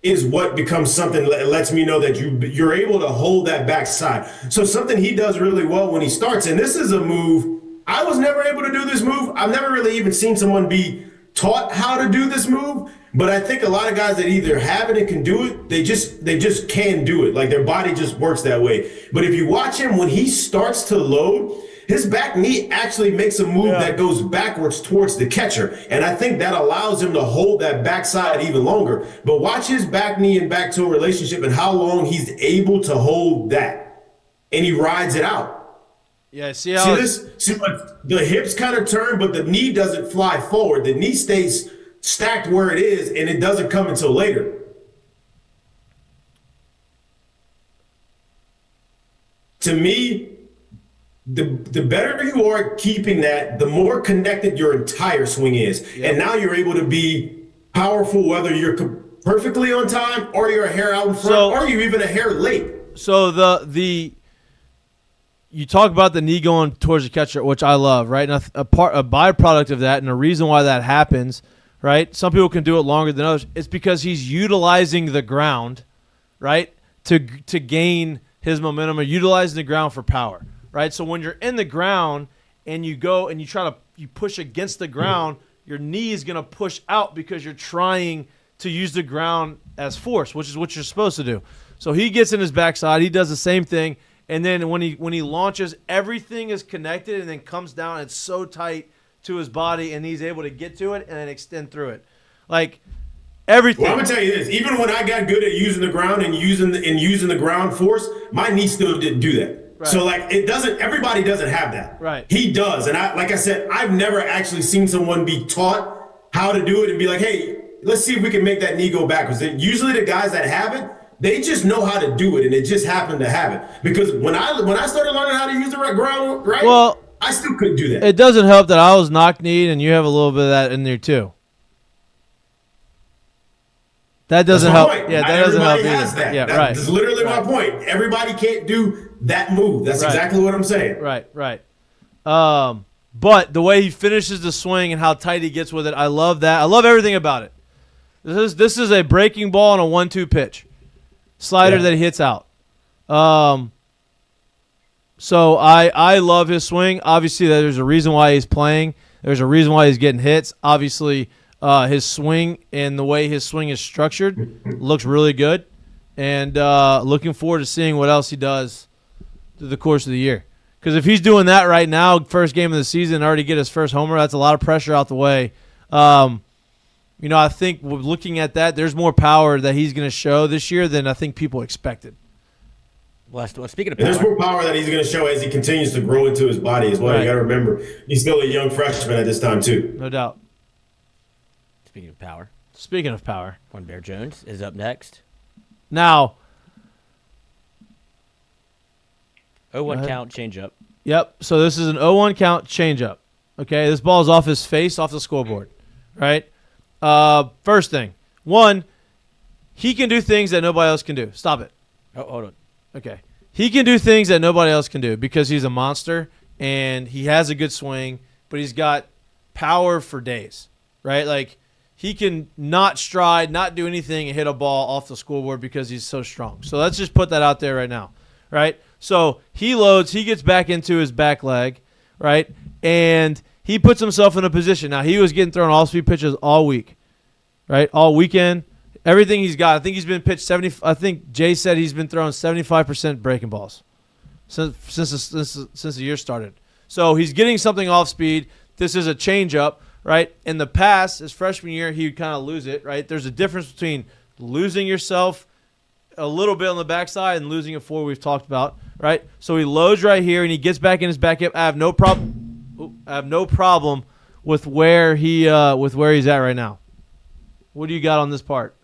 is what becomes something that lets me know that you're able to hold that backside. So something he does really well when he starts, and this is a move, I was never able to do this move. I've never really even seen someone be taught how to do this move, but I think a lot of guys that either have it and can do it, they just can do it. Like their body just works that way. But if you watch him, when he starts to load, his back knee actually makes a move that goes backwards towards the catcher. And I think that allows him to hold that backside even longer. But watch his back knee and back toe relationship and how long he's able to hold that. And he rides it out. Yeah, see how like the hips kind of turn, but the knee doesn't fly forward. The knee stays stacked where it is, and it doesn't come until later. To me, the better you are at keeping that, the more connected your entire swing is. Yep. And now you're able to be powerful whether you're perfectly on time or you're a hair out in front or you're even a hair late. So you talk about the knee going towards the catcher, which I love, right? And a byproduct of that and the reason why that happens, right? Some people can do it longer than others. It's because he's utilizing the ground, right, to gain his momentum or utilizing the ground for power. Right, so when you're in the ground and you go and you push against the ground, your knee is gonna push out because you're trying to use the ground as force, which is what you're supposed to do. So he gets in his backside, he does the same thing, and then when he launches, everything is connected and then comes down. It's so tight to his body, and he's able to get to it and then extend through it, like everything. Well, I'm gonna tell you this: even when I got good at using the ground and using the ground force, my knee still didn't do that. Right. So like everybody doesn't have that. Right. He does. And like I said, I've never actually seen someone be taught how to do it and be like, hey, let's see if we can make that knee go backwards. Usually the guys that have it, they just know how to do it and it just happened to have it. Because when I started learning how to use the ground, right, well, I still couldn't do that. It doesn't help that I was knock-kneed and you have a little bit of that in there too. That doesn't help. Point. Yeah, that doesn't help either. That. Yeah, right. That's literally my point. Everybody can't do that move. That's exactly what I'm saying. Right. But the way he finishes the swing and how tight he gets with it, I love that. I love everything about it. This is a breaking ball and a 1-2 pitch slider that he hits out. So I love his swing. Obviously, there's a reason why he's playing. There's a reason why he's getting hits. Obviously, his swing and the way his swing is structured looks really good. And looking forward to seeing what else he does through the course of the year. Because if he's doing that right now, first game of the season, already get his first homer, that's a lot of pressure out the way. I think looking at that, there's more power that he's going to show this year than I think people expected. Well, speaking of power, there's more power that he's going to show as he continues to grow into his body as well. Right. You got to remember, he's still a young freshman at this time too. No doubt. Speaking of power, Juan Bear Jones is up next. Now, 0-1 count, changeup. Yep. So this is an 0-1 count changeup. Okay, this ball is off his face, off the scoreboard. Right. First thing, one, he can do things that nobody else can do. Stop it. Oh, hold on. Okay. He can do things that nobody else can do because he's a monster and he has a good swing, but he's got power for days. Right. Like he can not stride, not do anything, and hit a ball off the scoreboard because he's so strong. So let's just put that out there right now. Right. So he loads, he gets back into his back leg, right? And he puts himself in a position. Now, he was getting thrown all-speed pitches all week, right? All weekend. Everything he's got. I think he's been pitched 70. I think Jay said he's been throwing 75% breaking balls since the year started. So he's getting something off speed. This is a changeup, right? In the past, his freshman year, he would kind of lose it, right? There's a difference between losing yourself a little bit on the backside and losing it forward we've talked about, right? So he loads right here and he gets back in his back hip. I have no problem with where he's at right now. What do you got on this part?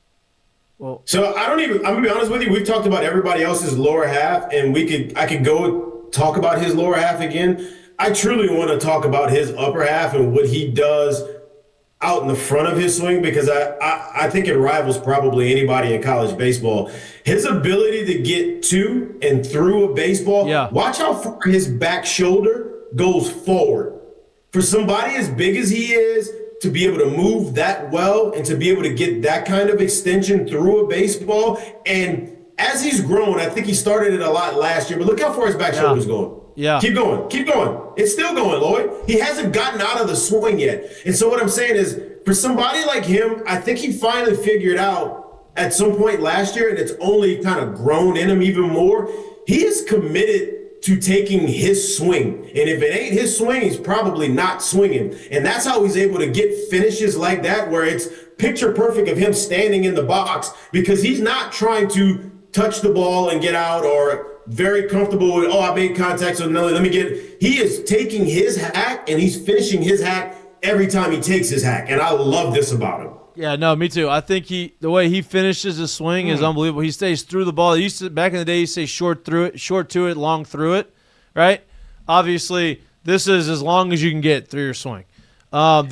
Well, so I'm gonna be honest with you. We've talked about everybody else's lower half, and I could go talk about his lower half again. I truly want to talk about his upper half and what he does out in the front of his swing, because I think it rivals probably anybody in college baseball. His ability to get to and through a baseball. Yeah. Watch how far his back shoulder goes forward. For somebody as big as he is, to be able to move that well and to be able to get that kind of extension through a baseball. And as he's grown, I think he started it a lot last year, but look how far his back shoulder's going. Yeah. Keep going. It's still going, Lloyd. He hasn't gotten out of the swing yet. And so what I'm saying is, for somebody like him, I think he finally figured out at some point last year, and it's only kind of grown in him even more. He is committed to taking his swing. And if it ain't his swing, he's probably not swinging. And that's how he's able to get finishes like that, where it's picture perfect of him standing in the box, because he's not trying to touch the ball and get out, or very comfortable with, I made contact, so no, he is taking his hack and he's finishing his hack every time he takes his hack. And I love this about him. Yeah, no, me too. I think the way he finishes his swing is unbelievable. He stays through the ball. Back in the day, he stays short to it, long through it, right? Obviously, this is as long as you can get through your swing. Go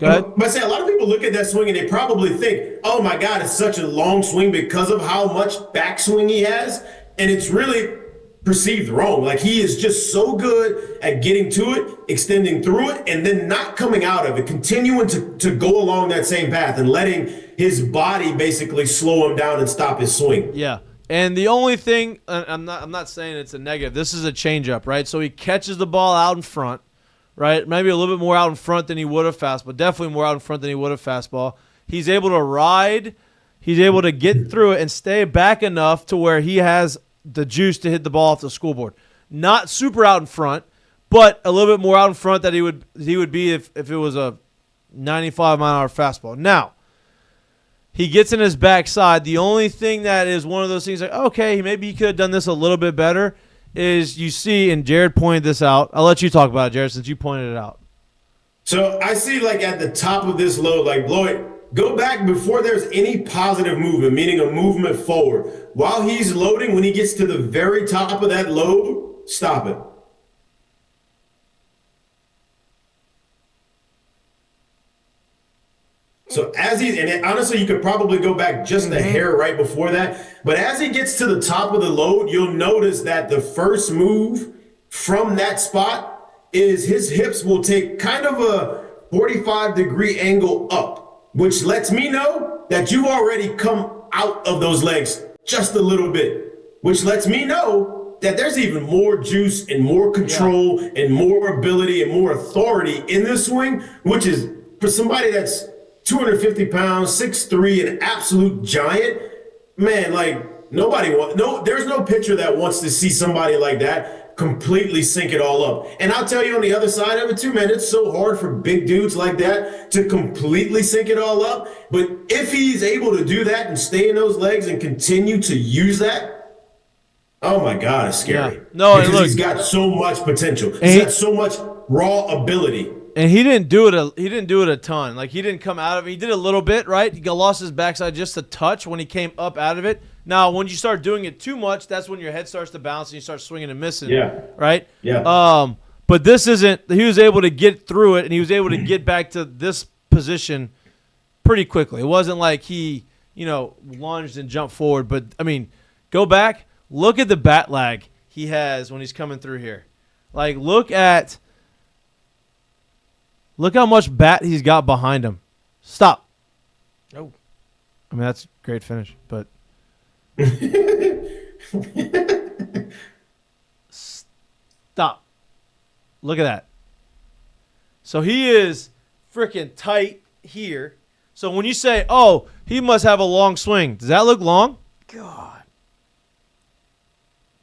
ahead. But say a lot of people look at that swing and they probably think, oh my God, it's such a long swing because of how much backswing he has. And it's really perceived wrong. Like, he is just so good at getting to it, extending through it, and then not coming out of it, continuing to go along that same path and letting his body basically slow him down and stop his swing. Yeah. And the only thing, I'm not saying it's a negative. This is a changeup, right? So he catches the ball out in front, right? Maybe a little bit more out in front than he would have fastball. Definitely more out in front than he would have fastball. He's able to ride. He's able to get through it and stay back enough to where he has the juice to hit the ball off the scoreboard. Not super out in front, but a little bit more out in front that he would be if it was a 95-mile-an-hour fastball. Now, he gets in his backside. The only thing that is one of those things like, okay, maybe he could have done this a little bit better, is you see, and Jared pointed this out. I'll let you talk about it, Jared, since you pointed it out. So I see, like, at the top of this load, like, Lloyd, go back before there's any positive movement, meaning a movement forward. While he's loading, when he gets to the very top of that load, stop it. So and honestly, you could probably go back just a hair right before that. But as he gets to the top of the load, you'll notice that the first move from that spot is his hips will take kind of a 45-degree angle up, which lets me know that you've already come out of those legs just a little bit, which lets me know that there's even more juice and more control and more ability and more authority in this swing, which is, for somebody that's 250 pounds, 6'3", an absolute giant, man, like, there's no pitcher that wants to see somebody like that completely sink it all up. And I'll tell you on the other side of it too, man, it's so hard for big dudes like that to completely sink it all up. But if he's able to do that and stay in those legs and continue to use that, oh my God, it's scary. Yeah. No, because look, he's got so much potential. He's got so much raw ability. And he didn't do it a ton. Like, he didn't come out of it. He did a little bit, right? He lost his backside just a touch when he came up out of it. Now, when you start doing it too much, that's when your head starts to bounce and you start swinging and missing. Yeah. Right? Yeah. But this isn't – he was able to get through it, and he was able to get back to this position pretty quickly. It wasn't like he, lunged and jumped forward. But, I mean, go back. Look at the bat lag he has when he's coming through here. Like, look how much bat he's got behind him. Stop. Oh. I mean, that's a great finish, but stop. Look at that. So he is freaking tight here. So when you say, oh, he must have a long swing, does that look long? God.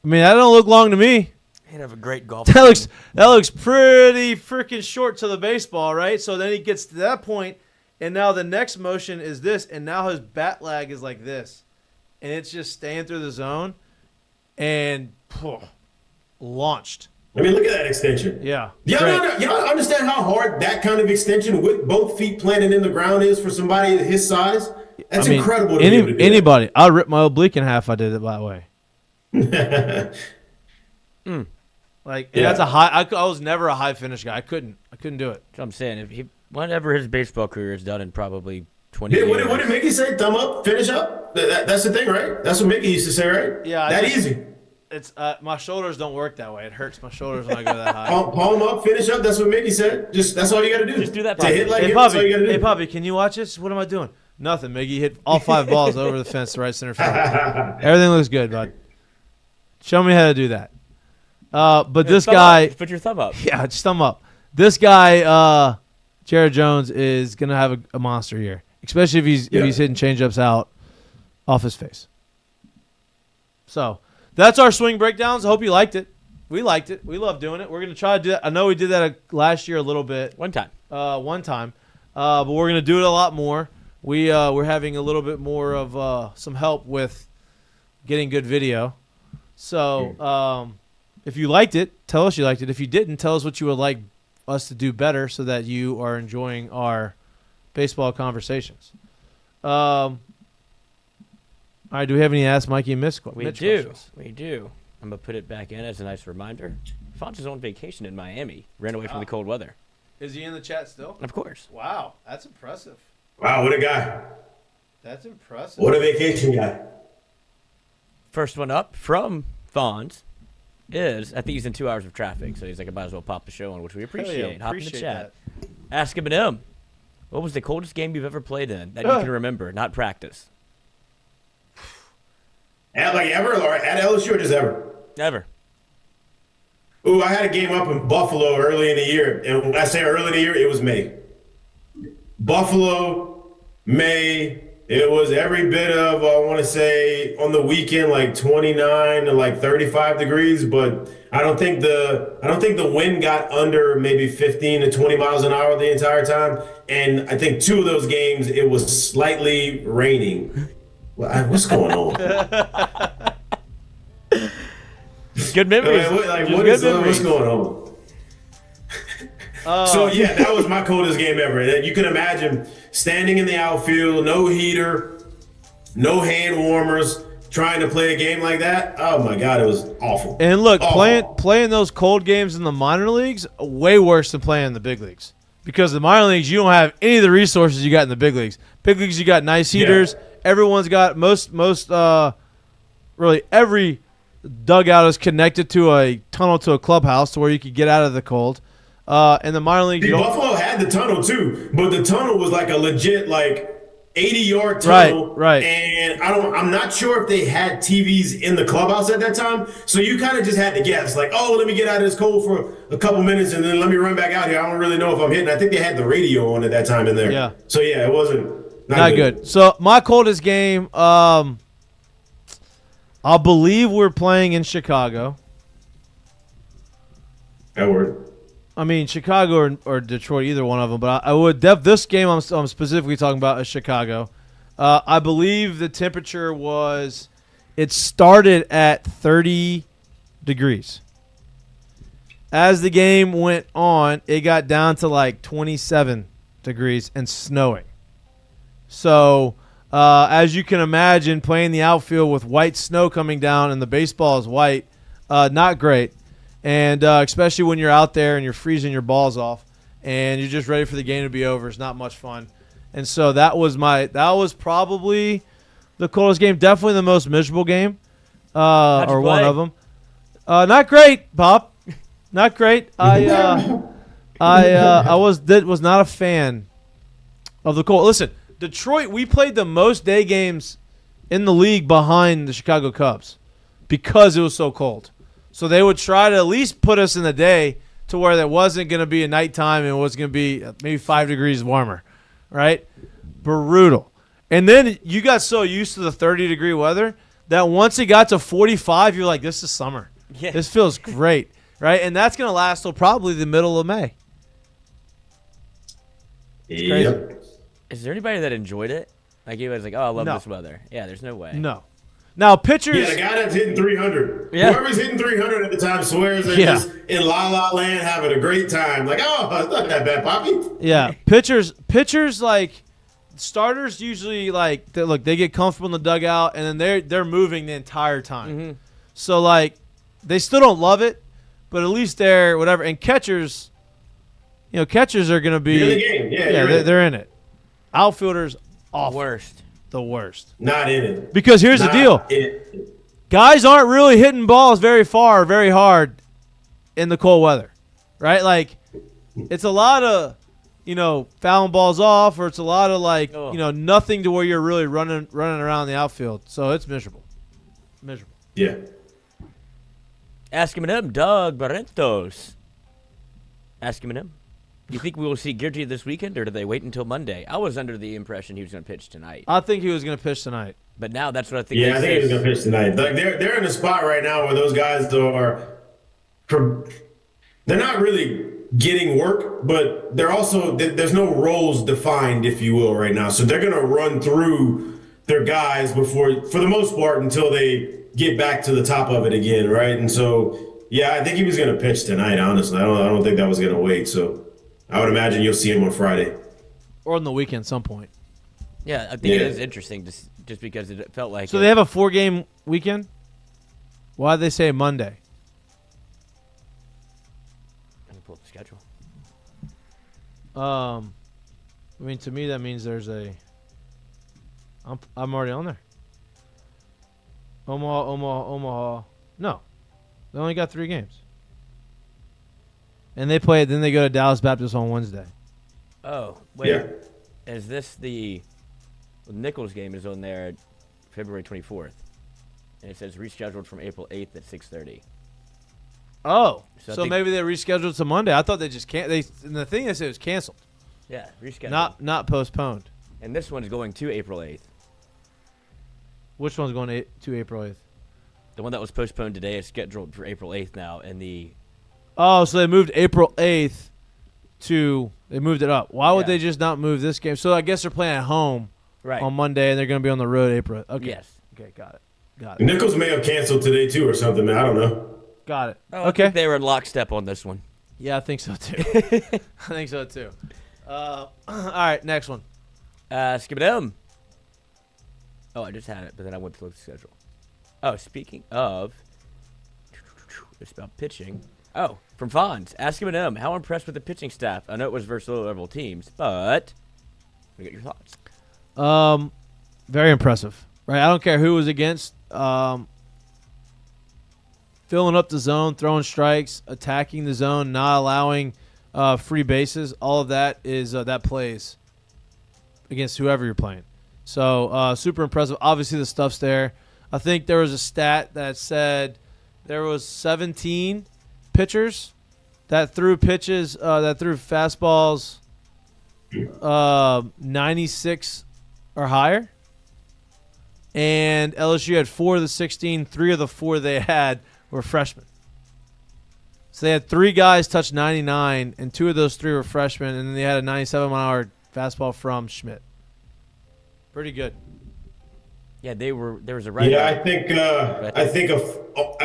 I mean, that don't look long to me. He'd have a great golf. That looks pretty freaking short to the baseball, right? So then he gets to that point, and now the next motion is this, and now his bat lag is like this. and it's just staying through the zone, and launched. I mean, look at that extension. Yeah. Y'all understand how hard that kind of extension with both feet planted in the ground is for somebody his size? That's incredible to be able to do anybody. I'd rip my oblique in half if I did it that way. That's a high. I was never a high finish guy. I couldn't do it. That's what I'm saying. If whatever his baseball career is done in probably 20 Yeah, years. what did Mickey say? Thumb up, finish up? That's the thing, right? That's what Mickey used to say, right? Yeah. Easy. It's my shoulders don't work that way. It hurts my shoulders when I go that high. Palm up, finish up. That's what Mickey said. That's all you got to do. Just do that. To hit like Hey, it, that's all you got to do. Hey, Poppy, can you watch this? What am I doing? Nothing, Miggy. Hit all 5 balls over the fence to right center field. Everything looks good, bud. Show me how to do that. But this guy, Put your thumb up. yeah, just thumb up. This guy, Jared Jones, is gonna have a monster year, especially if he's hitting changeups out off his face. So that's our swing breakdowns. I hope you liked it. We liked it. We love doing it. We're gonna try to do that. I know we did that last year a little bit. One time. But we're gonna do it a lot more. We're having a little bit more of some help with getting good video. So if you liked it, tell us you liked it. If you didn't, tell us what you would like us to do better so that you are enjoying our baseball conversations. All right, do we have any Ask Mikey and Mitch questions? We do. I'm going to put it back in as a nice reminder. Fonz is on vacation in Miami. Ran away from the cold weather. Is he in the chat still? Of course. Wow, that's impressive. Wow, what a guy. That's impressive. What a vacation guy. First one up from Fonz is, I think he's in 2 hours of traffic, so he's like, I might as well pop the show on, which we appreciate. Hop in the chat. Ask him and him. What was the coldest game you've ever played in that you can remember, not practice? Ever or at LSU or just ever? Ever. Ooh, I had a game up in Buffalo early in the year. And when I say early in the year, it was May. Buffalo, May. It was every bit of, I want to say, on the weekend, like 29 to like 35 degrees. But I don't think the wind got under maybe 15 to 20 miles an hour the entire time. And I think 2 of those games, it was slightly raining. What's going on? Good memories. What's going on? So, yeah, that was my coldest game ever. You can imagine standing in the outfield, no heater, no hand warmers, trying to play a game like that. Oh, my God, it was awful. And look, playing those cold games in the minor leagues, way worse than playing in the big leagues. Because the minor leagues, you don't have any of the resources you got in the big leagues. Big leagues, you got nice heaters. Yeah. Everyone's got really every dugout is connected to a tunnel to a clubhouse to where you could get out of the cold. In the minor league, Buffalo had the tunnel too, but the tunnel was like a legit 80-yard tunnel. Right. And I'm not sure if they had TVs in the clubhouse at that time, so you kind of just had to guess, like, oh, let me get out of this cold for a couple minutes and then let me run back out here. I don't really know if I'm hitting. I think they had the radio on at that time in there. Yeah. So yeah, it wasn't. Not good. So my coldest game, I believe we're playing in Chicago. That word. I mean, Chicago or Detroit, either one of them. But I would this game I'm specifically talking about is Chicago. I believe the temperature it started at 30 degrees. As the game went on, it got down to like 27 degrees and snowing. So, as you can imagine, playing the outfield with white snow coming down and the baseball is white, not great. And especially when you're out there and you're freezing your balls off and you're just ready for the game to be over, it's not much fun. And so that was probably the coldest game, definitely the most miserable game, or one of them. Not great, Pop. Not great. I was not a fan of the cold. Listen. Detroit, we played the most day games in the league behind the Chicago Cubs because it was so cold. So they would try to at least put us in the day to where there wasn't going to be a nighttime and it was going to be maybe 5 degrees warmer, right? Brutal. And then you got so used to the 30-degree weather that once it got to 45, you're like, this is summer. Yeah. This feels great, right? And that's going to last till probably the middle of May. It's crazy. Yep. Is there anybody that enjoyed it? Like, he was like, oh, I love this weather. Yeah, there's no way. No. Now pitchers. Yeah, the guy that's hitting 300. Yeah. Whoever's hitting 300 at the time swears they're just in la land having a great time. Like, oh, it's not that bad, Poppy. Yeah, pitchers like starters usually like they get comfortable in the dugout and then they're moving the entire time. So like they still don't love it, but at least they're whatever. And catchers, catchers are gonna be You're in the game. Yeah, they're in it. Outfielders awful. The worst. Not in it. Because here's the deal. Guys aren't really hitting balls very far, very hard in the cold weather, right? Like, it's a lot of, fouling balls off, or it's a lot of like, nothing to where you're really running around the outfield. So it's miserable. Miserable. Yeah. Ask him him, Doug Barrentos. Ask him him. You think we will see Girgy this weekend, or do they wait until Monday? I was under the impression he was going to pitch tonight. I think he was going to pitch tonight. But now that's what I think. Yeah, I think he was going to pitch tonight. Like they're in a spot right now where those guys they're not really getting work, but they're also there's no roles defined, if you will, right now. So they're going to run through their guys for the most part, until they get back to the top of it again, right? And so, yeah, I think he was going to pitch tonight. Honestly, I don't think that was going to wait. So I would imagine you'll see him on Friday or on the weekend, some point. Yeah, I think it is interesting, just because it felt like. So they have a 4-game weekend. Why did they say Monday? Let me pull up the schedule. I mean, to me that means there's I'm already on there. Omaha. No, they only got 3 games. And they play it. Then they go to Dallas Baptist on Wednesday. Oh, wait. Yeah. Is this the Nichols game is on there February 24th. And it says rescheduled from April 8th at 6:30. Oh, So I so think- maybe they rescheduled to Monday. I thought they just can't. And the thing they said it was canceled, Yeah, rescheduled. not postponed. And this one's going to April 8th. Which one's going to April 8th? The one that was postponed today is scheduled for April 8th now, and the Oh, so they moved April 8th they moved it up. Why would Yeah. they just not move this game? So I guess they're playing at home right. on Monday, and they're going to be on the road April. Okay. Yes. Okay, got it. Nichols may have canceled today too, or something, man. I don't know. Got it. Oh, I Okay. think they were in lockstep on this one. Yeah, I think so too. I think so too. All right, next one. Skip it him. Oh, I just had it, but then I went to look at the schedule. Oh, speaking of, it's about pitching. Oh, from Fonz. Ask him and him. How impressed with the pitching staff? I know it was versus low-level teams, but we get your thoughts. Very impressive. Right, I don't care who was against. Filling up the zone, throwing strikes, attacking the zone, not allowing free bases. All of that is that plays against whoever you're playing. So super impressive. Obviously, the stuff's there. I think there was a stat that said there was 17 pitchers that threw pitches that threw fastballs 96 or higher. And LSU had 4 of the 16. 3 of the 4 they had were freshmen. So they had 3 guys touch 99, and 2 of those 3 were freshmen, and then they had a 97-mile-an-hour fastball from Schmidt. Pretty good. Yeah, there was a right. Yeah, I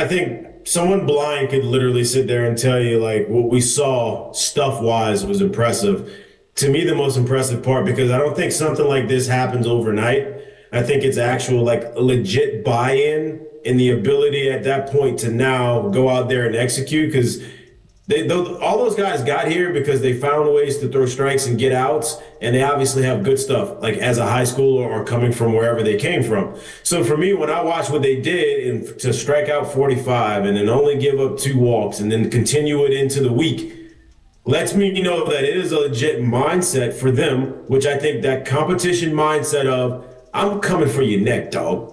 think someone blind could literally sit there and tell you like what we saw stuff wise was impressive. To me, the most impressive part, because I don't think something like this happens overnight. I think it's actual like legit buy-in and the ability at that point to now go out there and execute, because all those guys got here because they found ways to throw strikes and get outs, and they obviously have good stuff, like as a high schooler or coming from wherever they came from. So for me, when I watch what they did and to strike out 45 and then only give up 2 walks and then continue it into the week, lets me know that it is a legit mindset for them, which I think that competition mindset of, I'm coming for your neck, dog.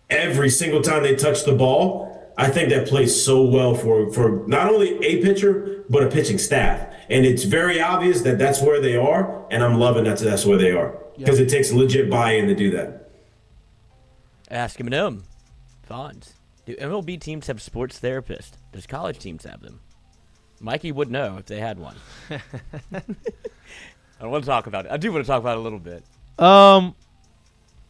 Every single time they touch the ball, I think that plays so well for not only a pitcher, but a pitching staff. And it's very obvious that that's where they are, and I'm loving that that's where they are. Because it takes legit buy-in to do that. Ask him and him. Fonz. Do MLB teams have sports therapists? Does college teams have them? Mikey would know if they had one. I don't want to talk about it. I do want to talk about it a little bit.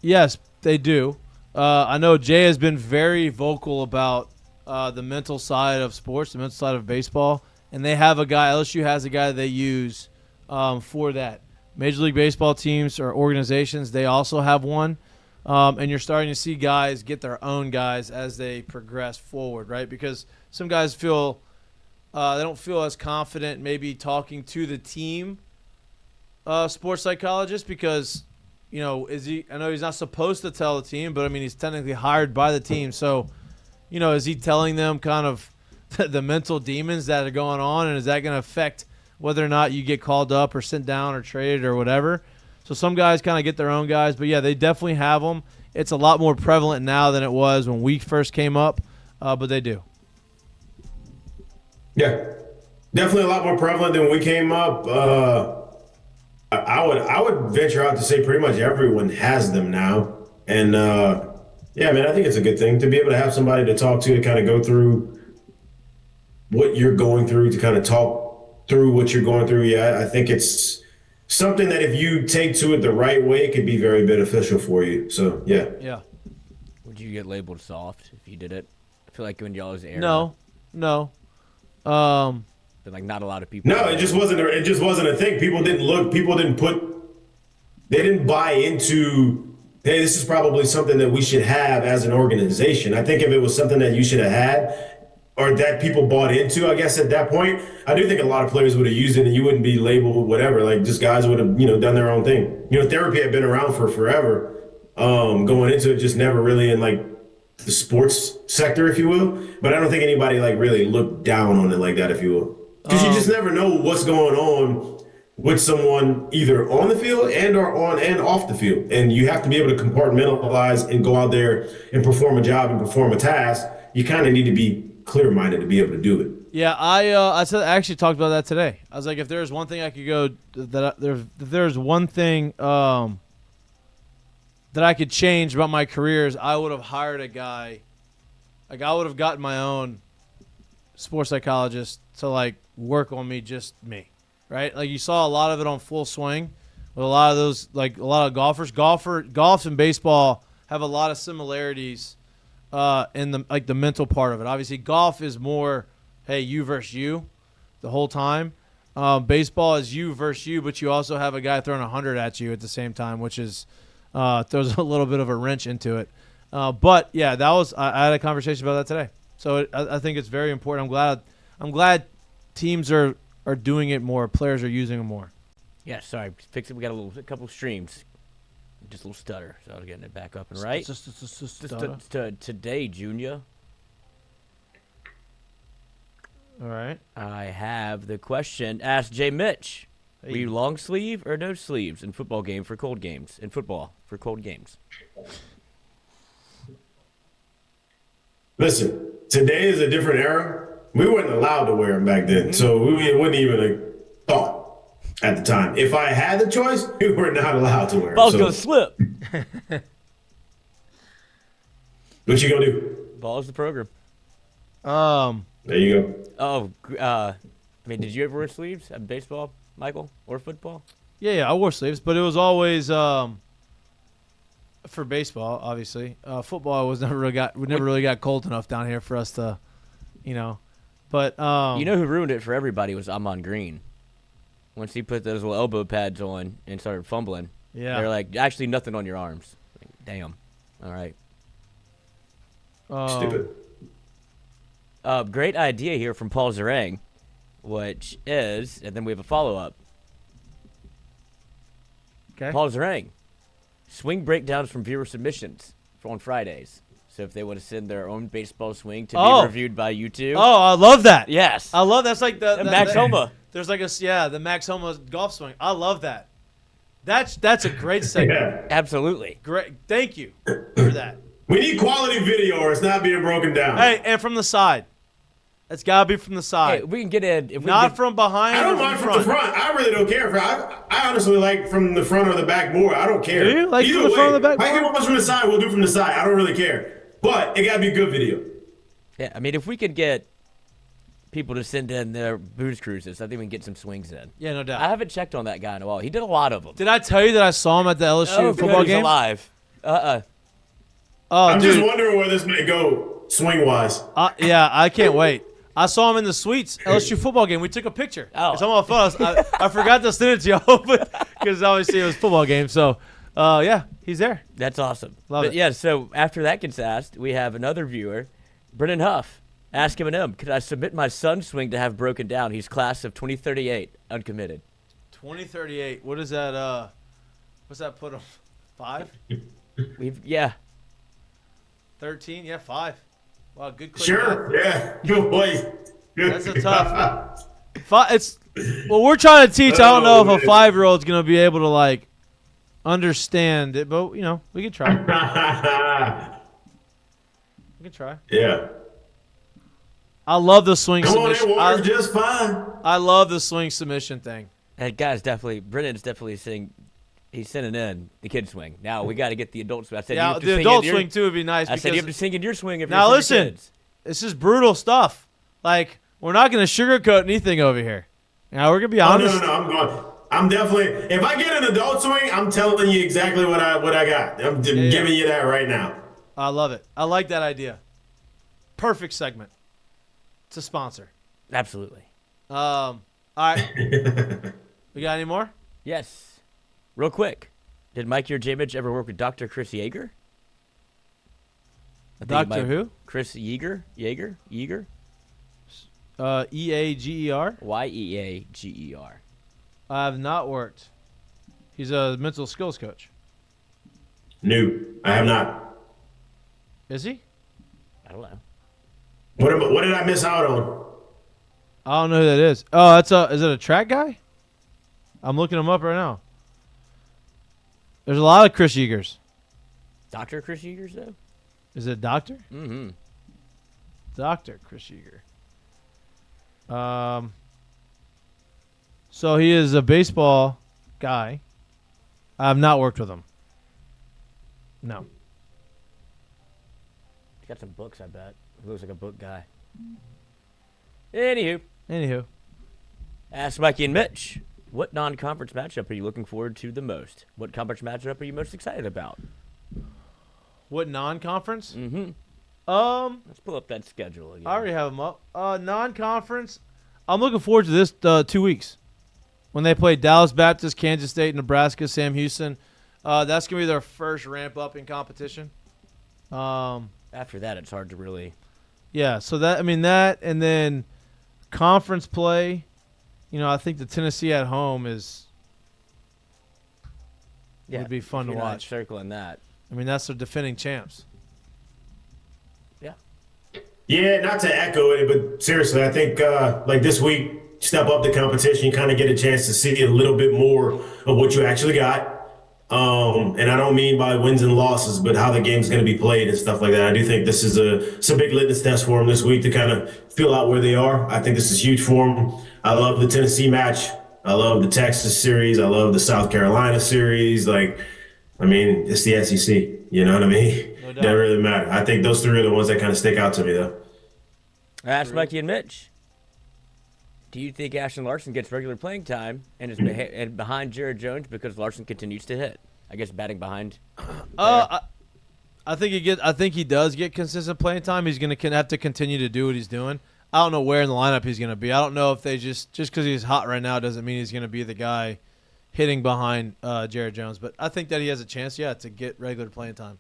Yes, they do. I know Jay has been very vocal about the mental side of sports, the mental side of baseball, and they have a guy. LSU has a guy they use for that. Major League Baseball teams or organizations, they also have one, and you're starting to see guys get their own guys as they progress forward, right? Because some guys feel they don't feel as confident maybe talking to the team sports psychologist because, I know he's not supposed to tell the team, but, I mean, he's technically hired by the team. So, is he telling them kind of the mental demons that are going on, and is that going to affect whether or not you get called up or sent down or traded or whatever? So some guys kind of get their own guys. But, yeah, they definitely have them. It's a lot more prevalent now than it was when we first came up, but they do. Yeah, definitely a lot more prevalent than when we came up. I would venture out to say pretty much everyone has them now. And, yeah, man, I think it's a good thing to be able to have somebody to talk to kind of go through what you're going through, to kind of talk through what you're going through. Yeah, I think it's something that if you take to it the right way, it could be very beneficial for you. So, yeah. Yeah. Would you get labeled soft if you did it? I feel like when y'all's era. No. But like not a lot of people. No, it just wasn't a thing. People didn't buy into, hey, this is probably something that we should have as an organization. I think if it was something that you should have had or that people bought into, I guess at that point, I do think a lot of players would have used it and you wouldn't be labeled whatever. Like just guys would have, done their own thing. Therapy had been around for forever. Going into it, just never really in like the sports sector, if you will. But I don't think anybody like really looked down on it like that, if you will. Because you just never know what's going on with someone either on the field and or on and off the field. And you have to be able to compartmentalize and go out there and perform a job and perform a task. You kind of need to be clear-minded to be able to do it. Yeah, I actually talked about that today. I was like, if there's one thing I could go if there's one thing that I could change about my career is I would have hired a guy. Like I would have gotten my own sports psychologist to like work on me, just me, right? Like you saw a lot of it on Full Swing with a lot of those, like a lot of golfers. Golf and baseball have a lot of similarities in the mental part of it. Obviously, golf is more, hey, you versus you the whole time. Baseball is you versus you, but you also have a guy throwing 100 at you at the same time, which is throws a little bit of a wrench into it. But yeah, I had a conversation about that today. So I think it's very important. I'm glad teams are doing it more. Players are using it more. Yeah, sorry. Fix it. We got a couple streams. Just a little stutter. So I'm getting it back up and right. Today, Junior. All right. I have the question. Ask Jay Mitch. Were you long sleeve or no sleeves in football game for cold games? In football for cold games. Listen, today is a different era. We weren't allowed to wear them back then, so it wasn't even a thought at the time. If I had the choice, we were not allowed to wear them. Ball's gonna slip. What you gonna do? Ball's the program. There you go. I mean, did you ever wear sleeves at baseball, Michael, or football? Yeah, I wore sleeves, but it was always for baseball, obviously. Football we never really got cold enough down here for us to, But who ruined it for everybody was Amon Green. Once he put those little elbow pads on and started fumbling, they're like, actually nothing on your arms. Like, damn. All right. Stupid. Great idea here from Paul Zarang, which is, and then we have a follow-up. Okay. Paul Zarang, swing breakdowns from viewer submissions on Fridays. So if they want to send their own baseball swing to be reviewed by you two. Oh, I love that. Yes. I love that's like the Max Homa. There's like the Max Homa golf swing. I love that. That's a great segment. Yeah. Absolutely. Great. Thank you for that. We need quality video or it's not being broken down. Hey, and from the side. It's got to be from the side. Hey, we can get in. If we not from behind. I don't mind from the front. I really don't care. I honestly like from the front or the back more. I don't care. Do you like Either from the front or the back more? I more? can from the side. We'll do from the side. I don't really care. But it got to be good video. Yeah, I mean, if we could get people to send in their booze cruises, I think we can get some swings in. Yeah, no doubt. I haven't checked on that guy in a while. He did a lot of them. Did I tell you that I saw him at the LSU football he's game? alive. Oh, I'm dude. just wondering where this may go swing-wise. Yeah, I can't wait. I saw him in the suites, LSU football game. We took a picture. Oh. It's on my phone. I forgot to send it to y'all because obviously it was a football game. So, yeah, he's there. That's awesome. Love But it. yeah, so after that gets asked, we have another viewer, Brennan Huff. Ask him and him, could I submit my son's swing to have broken down? He's class of 2038, uncommitted. 2038. What is that? What's that put him? 5? Yeah. 13? Yeah, 5. Wow, good quick Sure, math. yeah. Good boy. That's a tough. It's well, we're trying to teach. I don't know if a 5-year-old's gonna be able to like understand it, but you know, we can try. We can try. Yeah. I love the swing Come on, submission. it works just fine. I love the swing submission thing. That guy's Brennan's definitely saying, he's sending in the kid swing. Now we got to get the adult swing. I said, you Yeah, have to the sing adult in your- swing too would be nice. I said, you have to because sing in your swing if now you're listen, kids. this is brutal stuff. Like we're not gonna sugarcoat anything over here. Now we're gonna be honest. No, I'm going. I'm definitely. If I get an adult swing, I'm telling you exactly what I got. I'm giving you that right now. I love it. I like that idea. Perfect segment. It's a sponsor. Absolutely. All right. We got any more? Yes. Real quick. Did Mikey or J-Mitch ever work with Dr. Chris Yeager? I think it Doctor might- who? Chris Yeager? Yeager? Eager. Yeager? I have not worked. He's a mental skills coach. No, I have not. Is he? I don't know. What did I miss out on? I don't know who that is. Oh, is it a track guy? I'm looking him up right now. There's a lot of Chris Yeagers. Dr. Chris Yeagers, though? Is it Doctor? Mm-hmm. Dr. Chris Yeager. So he is a baseball guy. I have not worked with him. No. He's got some books, I bet. He looks like a book guy. Anywho. Ask Mikey and Mitch. What non-conference matchup are you looking forward to the most? What conference matchup are you most excited about? What non-conference? Mm-hmm. Let's pull up that schedule again. I already have them up. Non-conference. I'm looking forward to this 2 weeks when they play Dallas Baptist, Kansas State, Nebraska, Sam Houston. That's gonna be their first ramp up in competition. After that, it's hard to really. Yeah. So that and then conference play. You know, I think the Tennessee at home would be fun to watch. Circling that. I mean, that's their defending champs. Yeah. Yeah, not to echo it, but seriously, I think like this week, step up the competition, you kind of get a chance to see a little bit more of what you actually got. And I don't mean by wins and losses, but how the game's going to be played and stuff like that. I do think this is a big litmus test for them this week to kind of feel out where they are. I think this is huge for them. I love the Tennessee match. I love the Texas series. I love the South Carolina series. Like, I mean, it's the SEC. You know what I mean? No doubt. Doesn't really matter. I think those three are the ones that kind of stick out to me, though. Ask Mikey and Mitch. Do you think Ashton Larson gets regular playing time and is behind Jared Jones because Larson continues to hit? I guess batting behind. I think he does get consistent playing time. He's going to have to continue to do what he's doing. I don't know where in the lineup he's going to be. I don't know if they just because he's hot right now doesn't mean he's going to be the guy hitting behind Jared Jones. But I think that he has a chance, to get regular playing time.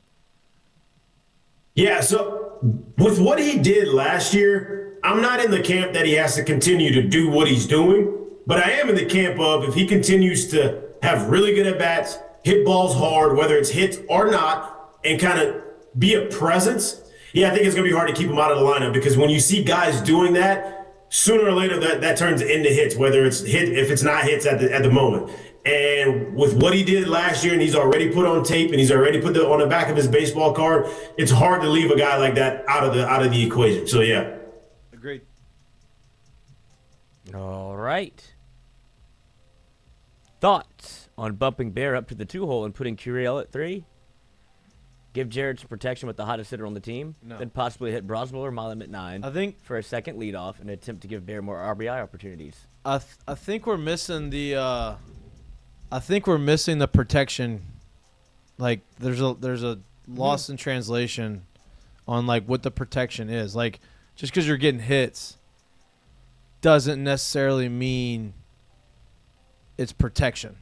Yeah, so with what he did last year, I'm not in the camp that he has to continue to do what he's doing, but I am in the camp of if he continues to have really good at-bats, hit balls hard, whether it's hits or not, and kind of be a presence, I think it's going to be hard to keep him out of the lineup because when you see guys doing that, sooner or later that turns into hits, whether it's hit, if it's not hits at the moment. And with what he did last year, and he's already put on tape, and he's already put on the back of his baseball card, it's hard to leave a guy like that out of the equation. So yeah. Agreed. All right. Thoughts on bumping Bear up to the 2-hole and putting Curiel at 3? Give Jared some protection with the hottest hitter on the team. No. Then possibly hit Broswell or Milam at 9. I think for a second leadoff and attempt to give Bear more RBI opportunities. I think we're missing the protection. Like there's a lost in translation on like what the protection is. Like just because you're getting hits doesn't necessarily mean it's protection,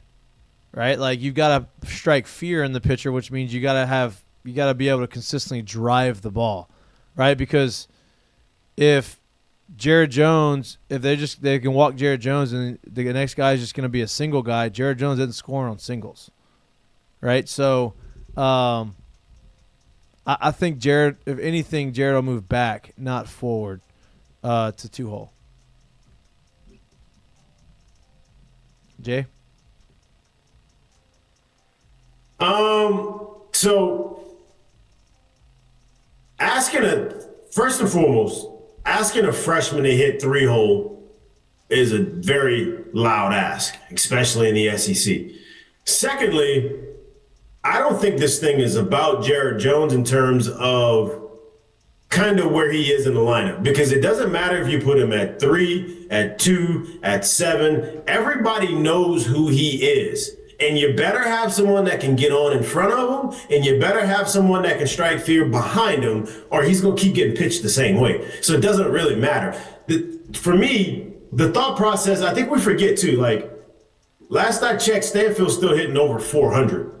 right? Like you've got to strike fear in the pitcher, which means you got to be able to consistently drive the ball, right? Because if Jared Jones, if they can walk Jared Jones and the next guy is just going to be a single guy, Jared Jones isn't scoring on singles, right? So I think Jared, if anything, Jared will move back, not forward to 2-hole. Jay? So first and foremost, asking a freshman to hit 3-hole is a very loud ask, especially in the SEC. Secondly, I don't think this thing is about Jared Jones in terms of kind of where he is in the lineup, because it doesn't matter if you put him at 3, at 2, at 7. Everybody knows who he is. And you better have someone that can get on in front of him, and you better have someone that can strike fear behind him, or he's going to keep getting pitched the same way. So it doesn't really matter. For me, the thought process, I think we forget too, like last I checked, Stanfield's still hitting over 400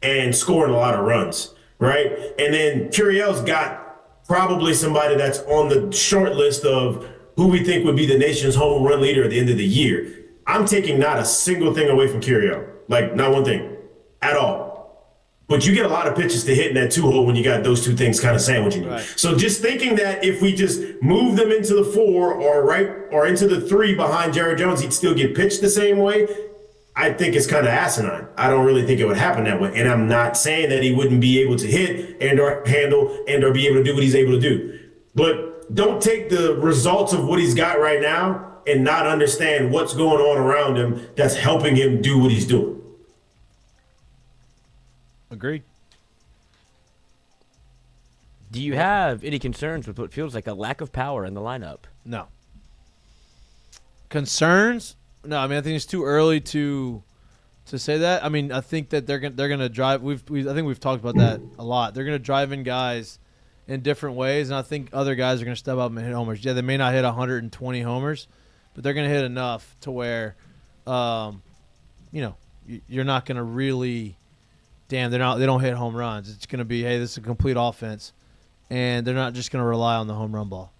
and scoring a lot of runs, right? And then Curiel's got probably somebody that's on the short list of who we think would be the nation's home run leader at the end of the year. I'm taking not a single thing away from Curiel. Like, not one thing at all. But you get a lot of pitches to hit in that 2-hole when you got those two things kind of sandwiching you. Right. So just thinking that if we just move them into the 4 or into the 3 behind Jared Jones, he'd still get pitched the same way, I think it's kind of asinine. I don't really think it would happen that way. And I'm not saying that he wouldn't be able to hit and or handle and or be able to do what he's able to do. But don't take the results of what he's got right now and not understand what's going on around him that's helping him do what he's doing. Agreed. Do you have any concerns with what feels like a lack of power in the lineup? No. Concerns? No, I mean, I think it's too early to say that. I mean, I think that they're gonna drive. I think we've talked about that a lot. They're gonna drive in guys in different ways, and I think other guys are gonna step up and hit homers. Yeah, they may not hit 120 homers, but they're gonna hit enough to where, you're not gonna really. Damn, they don't hit home runs. It's going to be, hey, this is a complete offense, and they're not just going to rely on the home run ball.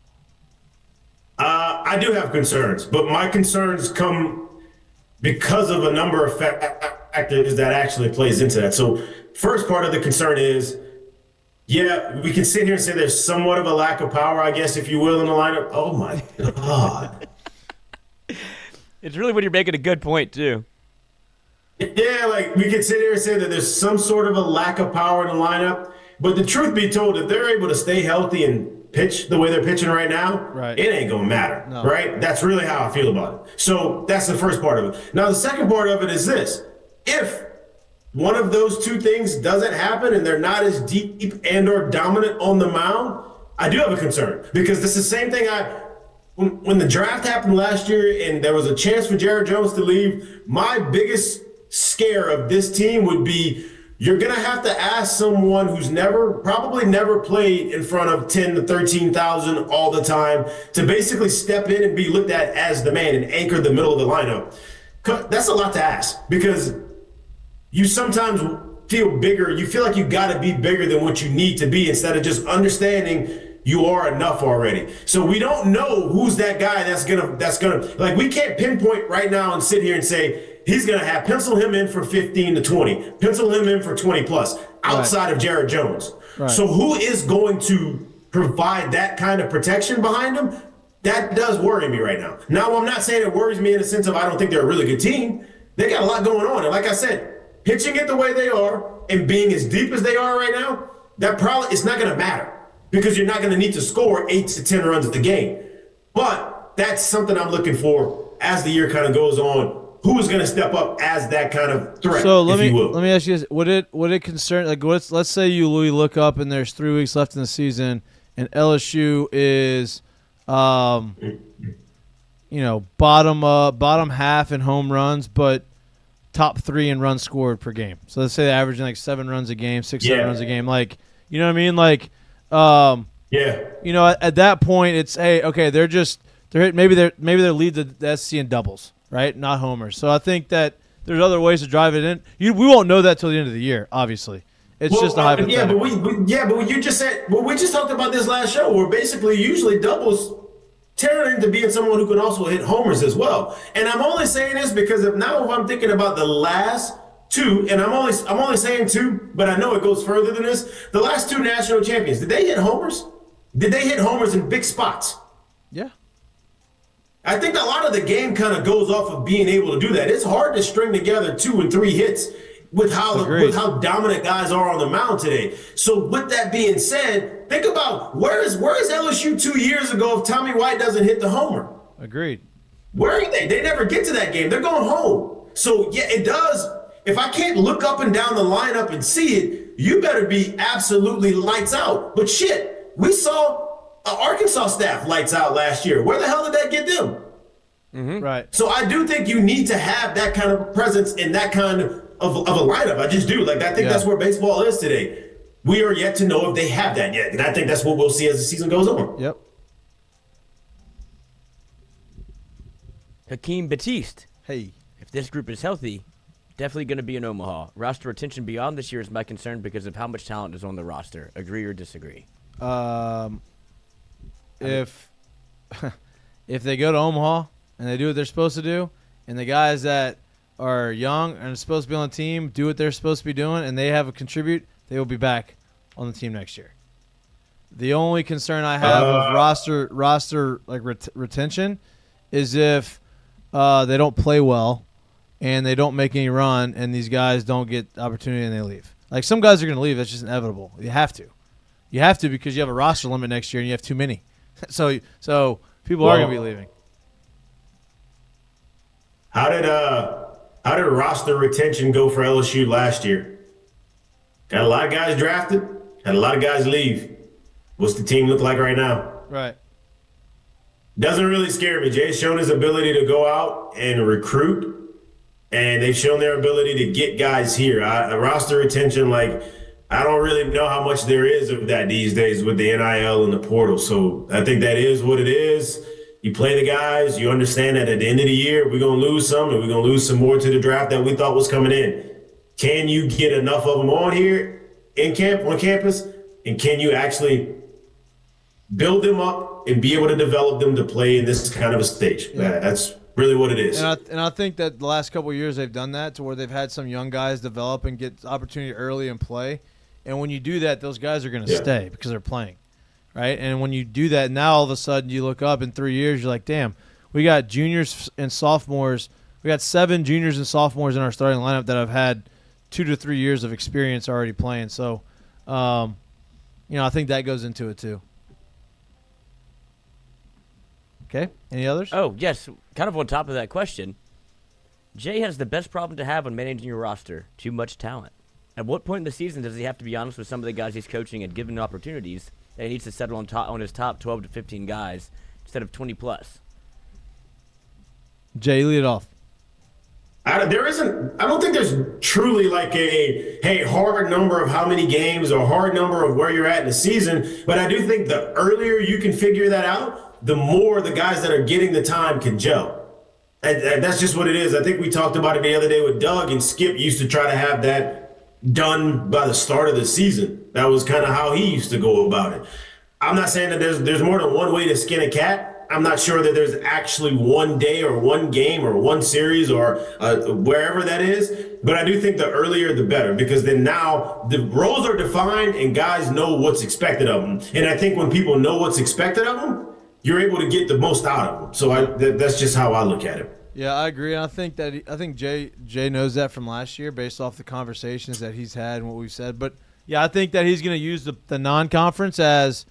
I do have concerns, but my concerns come because of a number of factors that actually plays into that. So first part of the concern is, yeah, we can sit here and say there's somewhat of a lack of power, I guess, if you will, in the lineup. Oh, my God. It's really when you're making a good point, too. Yeah, like we could sit here and say that there's some sort of a lack of power in the lineup, but the truth be told, if they're able to stay healthy and pitch the way they're pitching right now, right, it ain't gonna matter, right? That's really how I feel about it. So that's the first part of it. Now the second part of it is this: if one of those two things doesn't happen and they're not as deep and or dominant on the mound, I do have a concern, because this is the same thing when the draft happened last year and there was a chance for Jared Jones to leave, my biggest scare of this team would be you're going to have to ask someone who's probably never played in front of 10 to 13,000 all the time to basically step in and be looked at as the man and anchor the middle of the lineup. That's a lot to ask, because you sometimes feel bigger. You feel like you got to be bigger than what you need to be, instead of just understanding you are enough already. So we don't know who's that guy that's gonna like, we can't pinpoint right now and sit here and say he's gonna pencil him in for 15 to 20, pencil him in for 20 plus outside of Jared Jones. Right. So who is going to provide that kind of protection behind him? That does worry me right now. Now, I'm not saying it worries me in the sense of I don't think they're a really good team. They got a lot going on. And like I said, pitching it the way they are and being as deep as they are right now, it's not gonna matter, because you're not going to need to score 8 to 10 runs at the game. But that's something I'm looking for as the year kind of goes on. Who is going to step up as that kind of threat, so let you will? me ask you this. Would it concern, like, let's say you look up and there's 3 weeks left in the season and LSU is bottom half in home runs, but top 3 in runs scored per game. So let's say they're averaging like 7 runs a game, 6-7 runs a game. Like, you know what I mean? Like, you know, at that point, it's okay. Maybe they're lead the SC in doubles, right? Not homers. So I think that there's other ways to drive it in. We won't know that till the end of the year, obviously. It's just a hypothetical. But you just said, we just talked about this last show, where basically usually doubles turn into being someone who can also hit homers as well. And I'm only saying this because if I'm thinking about the last 2, and I'm only saying 2, but I know it goes further than this. The last 2 national champions, did they hit homers? Did they hit homers in big spots? Yeah. I think a lot of the game kind of goes off of being able to do that. It's hard to string together 2 and 3 hits with how dominant guys are on the mound today. So with that being said, think about where is LSU 2 years ago if Tommy White doesn't hit the homer? Agreed. Where are they? They never get to that game. They're going home. So yeah, it does. If I can't look up and down the lineup and see it, you better be absolutely lights out. But shit, we saw Arkansas staff lights out last year. Where the hell did that get them? Mm-hmm. Right. So I do think you need to have that kind of presence in that kind of a lineup. I just do. Like, I think that's where baseball is today. We are yet to know if they have that yet. And I think that's what we'll see as the season goes on. Yep. Hakeem Batiste. Hey. If this group is healthy, definitely going to be in Omaha. Roster retention beyond this year is my concern because of how much talent is on the roster. Agree or disagree? If they go to Omaha and they do what they're supposed to do, and the guys that are young and supposed to be on the team do what they're supposed to be doing, and they have a contribute, they will be back on the team next year. The only concern I have of roster like retention is if they don't play well and they don't make any run, and these guys don't get opportunity and they leave. Like, some guys are going to leave. That's just inevitable. You have to. You have to, because you have a roster limit next year and you have too many. So people are going to be leaving. How did roster retention go for LSU last year? Got a lot of guys drafted, had a lot of guys leave. What's the team look like right now? Right. Doesn't really scare me. Jay's shown his ability to go out and recruit, and they've shown their ability to get guys here. Roster retention, like, I don't really know how much there is of that these days with the NIL and the portal. So I think that is what it is. You play the guys. You understand that at the end of the year, we're going to lose some, and we're going to lose some more to the draft that we thought was coming in. Can you get enough of them on here on campus? And can you actually build them up and be able to develop them to play in this kind of a stage? Yeah. That's really what it is. And I think that the last couple of years they've done that, to where they've had some young guys develop and get opportunity early and play. And when you do that, those guys are going to stay because they're playing, right? And when you do that, now all of a sudden you look up in 3 years, you're like, damn, we got juniors and sophomores. We got 7 juniors and sophomores in our starting lineup that have had 2 to 3 years of experience already playing. So, I think that goes into it too. Okay. Any others? Oh, yes. Kind of on top of that question, Jay has the best problem to have when managing your roster: too much talent. At what point in the season does he have to be honest with some of the guys he's coaching and given opportunities that he needs to settle on his top 12 to 15 guys instead of 20 plus? Jay, lead it off. I don't think there's truly like a hard number of how many games or hard number of where you're at in the season. But I do think the earlier you can figure that out, the more the guys that are getting the time can gel. And that's just what it is. I think we talked about it the other day with Doug, and Skip used to try to have that done by the start of the season. That was kind of how he used to go about it. I'm not saying that there's more than one way to skin a cat. I'm not sure that there's actually one day or one game or one series or wherever that is. But I do think the earlier the better, because then now the roles are defined and guys know what's expected of them. And I think when people know what's expected of them, you're able to get the most out of them. So that's just how I look at it. Yeah, I agree. I think Jay knows that from last year based off the conversations that he's had and what we've said. But yeah, I think that he's going to use the non-conference as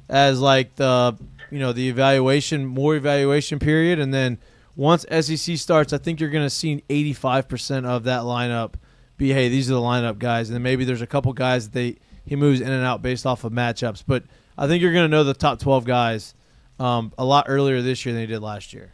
like the more evaluation period, and then once SEC starts, I think you're going to see 85% of that lineup be, hey, these are the lineup guys, and then maybe there's a couple guys that he moves in and out based off of matchups. But I think you're going to know the top 12 guys a lot earlier this year than he did last year.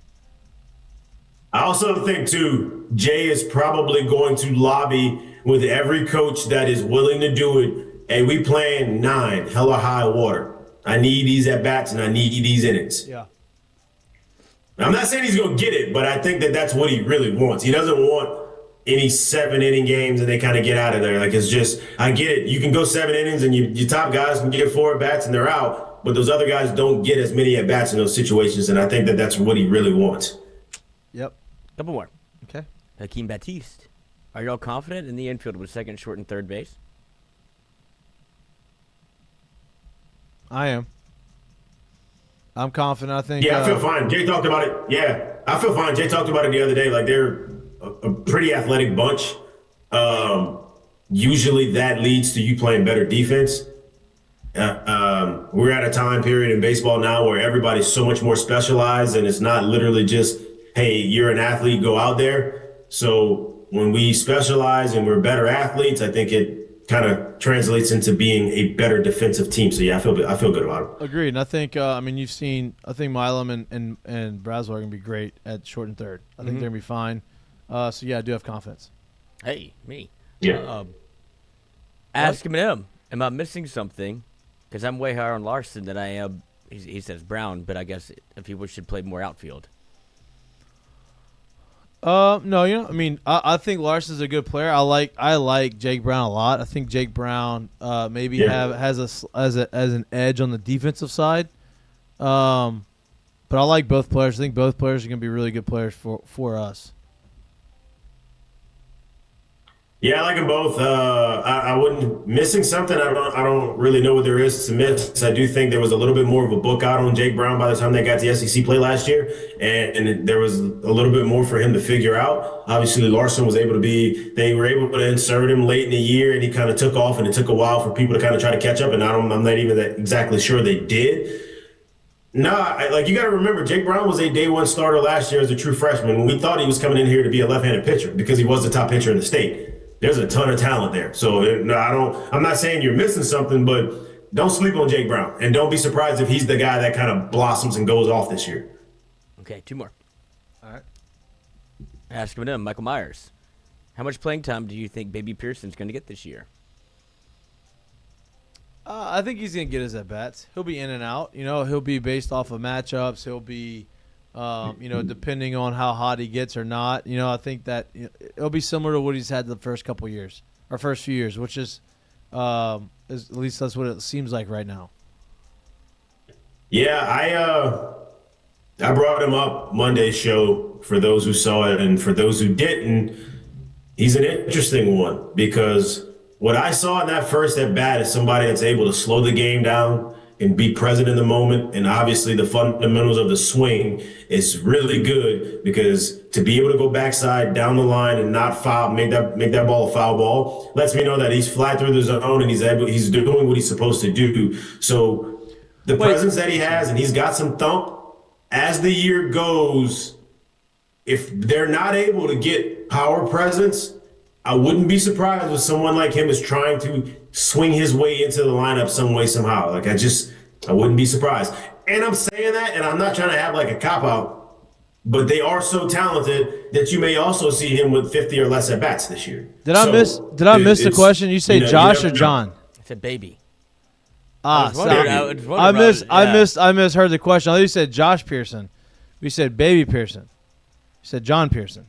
I also think, too, Jay is probably going to lobby with every coach that is willing to do it. Hey, we playing 9, hella high water. I need these at-bats and I need these innings. Yeah. I'm not saying he's going to get it, but I think that that's what he really wants. He doesn't want any 7-inning games and they kind of get out of there. Like, it's just, I get it. You can go 7 innings and your top guys can get 4 at-bats and they're out, but those other guys don't get as many at-bats in those situations, and I think that that's what he really wants. Yep. Couple more. Okay. Hakeem Batiste. Are y'all confident in the infield with second, short, and third base? I am. I'm confident. I think. Yeah, I feel fine. Jay talked about it. Yeah, I feel fine. Jay talked about it the other day. Like, they're a pretty athletic bunch. Usually that leads to you playing better defense. We're at a time period in baseball now where everybody's so much more specialized, and it's not literally just, hey, you're an athlete, go out there. So when we specialize and we're better athletes, I think it kind of translates into being a better defensive team. So yeah, I feel good about it. Agreed. And I think you've seen, I think Milam and Braswell are gonna be great at short and third. I think they're gonna be fine. So yeah, I do have confidence. Hey, me. Yeah. Ask him. Am I missing something? Because I'm way higher on Larson than I am. He says Brown, but I guess if he should play more outfield. No, I think Larson's a good player. I like Jake Brown a lot. I think Jake Brown has an edge on the defensive side. But I like both players. I think both players are going to be really good players for us. Yeah, I like them both. I wouldn't missing something. I don't really know what there is to miss. I do think there was a little bit more of a book out on Jake Brown by the time they got to SEC play last year, and there was a little bit more for him to figure out. Obviously, Larson was able to they were able to insert him late in the year, and he kind of took off, and it took a while for people to kind of try to catch up. And I'm not even exactly sure they did. You got to remember, Jake Brown was a day one starter last year as a true freshman when we thought he was coming in here to be a left-handed pitcher because he was the top pitcher in the state. There's a ton of talent there. So I'm not saying you're missing something, but don't sleep on Jake Brown. And don't be surprised if he's the guy that kind of blossoms and goes off this year. Okay, 2 more. All right. Ask him, Michael Myers. How much playing time do you think Baby Pearson's going to get this year? I think he's going to get his at-bats. He'll be in and out. He'll be based off of matchups. He'll be depending on how hot he gets or not. I think that it'll be similar to what he's had the first couple years, or first few years, which is at least that's what it seems like right now. Yeah, I brought him up Monday's show for those who saw it, and for those who didn't, he's an interesting one because what I saw in that first at bat is somebody that's able to slow the game down and be present in the moment. And obviously the fundamentals of the swing is really good because to be able to go backside down the line and not foul, make that ball a foul ball, lets me know that he's flat through the zone and he's doing what he's supposed to do. So the presence that he has, and he's got some thump as the year goes, if they're not able to get power presence, I wouldn't be surprised if someone like him is trying to swing his way into the lineup some way, somehow. I wouldn't be surprised. And I'm saying that, and I'm not trying to have like a cop-out, but they are so talented that you may also see him with 50 or less at-bats this year. Did I miss the question? You say Josh or John? I said Baby. I misheard the question. I thought you said Josh Pearson. We said Baby Pearson. You said John Pearson.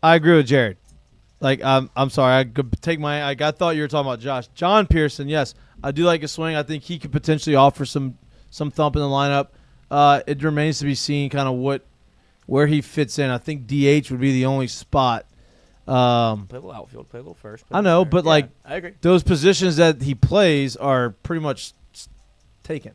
I agree with Jared. I'm sorry. I could take I thought you were talking about Josh. John Pearson, yes. I do like his swing. I think he could potentially offer some thump in the lineup. It remains to be seen kind of where he fits in. I think DH would be the only spot. Play a little outfield, play a little first. I know, but I agree. Those positions that he plays are pretty much taken.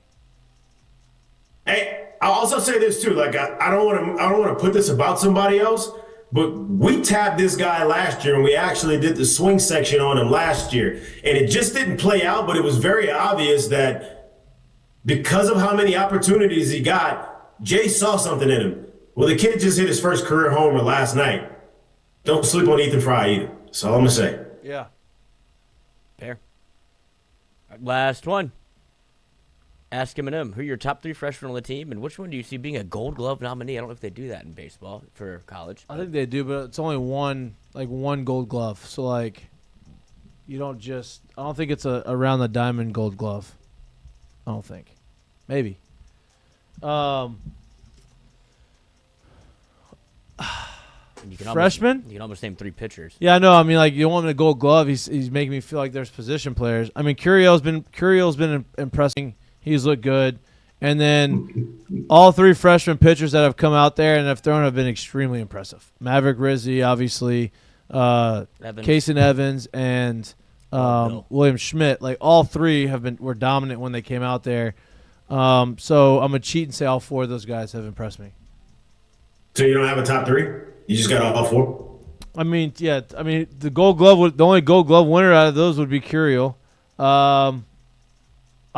Hey, I'll also say this too. I don't want to put this about somebody else, but we tapped this guy last year, and we actually did the swing section on him last year, and it just didn't play out. But it was very obvious that because of how many opportunities he got, Jay saw something in him. Well, the kid just hit his first career homer last night. Don't sleep on Ethan Fry either. That's all I'm gonna say. Yeah. Fair. Last one. Ask Eminem, who are your top 3 freshmen on the team, and which one do you see being a Gold Glove nominee? I don't know if they do that in baseball for college. I think they do, but it's only one Gold Glove. So like, you don't just. I don't think it's a around the diamond Gold Glove. I don't think. Maybe. Freshman? You can almost name 3 pitchers. Yeah, I know. I mean, like you want him to Gold Glove. He's making me feel like there's position players. I mean, Curiel's been impressing. He's looked good, and then all 3 freshman pitchers that have come out there and have thrown have been extremely impressive. Maverick Rizzi, obviously, Kason Evans, and William Schmidt. Like all 3 were dominant when they came out there. So I'm gonna cheat and say all 4 of those guys have impressed me. So you don't have a top 3? You just got all 4? I mean, yeah. I mean, the only Gold Glove winner out of those would be Curiel.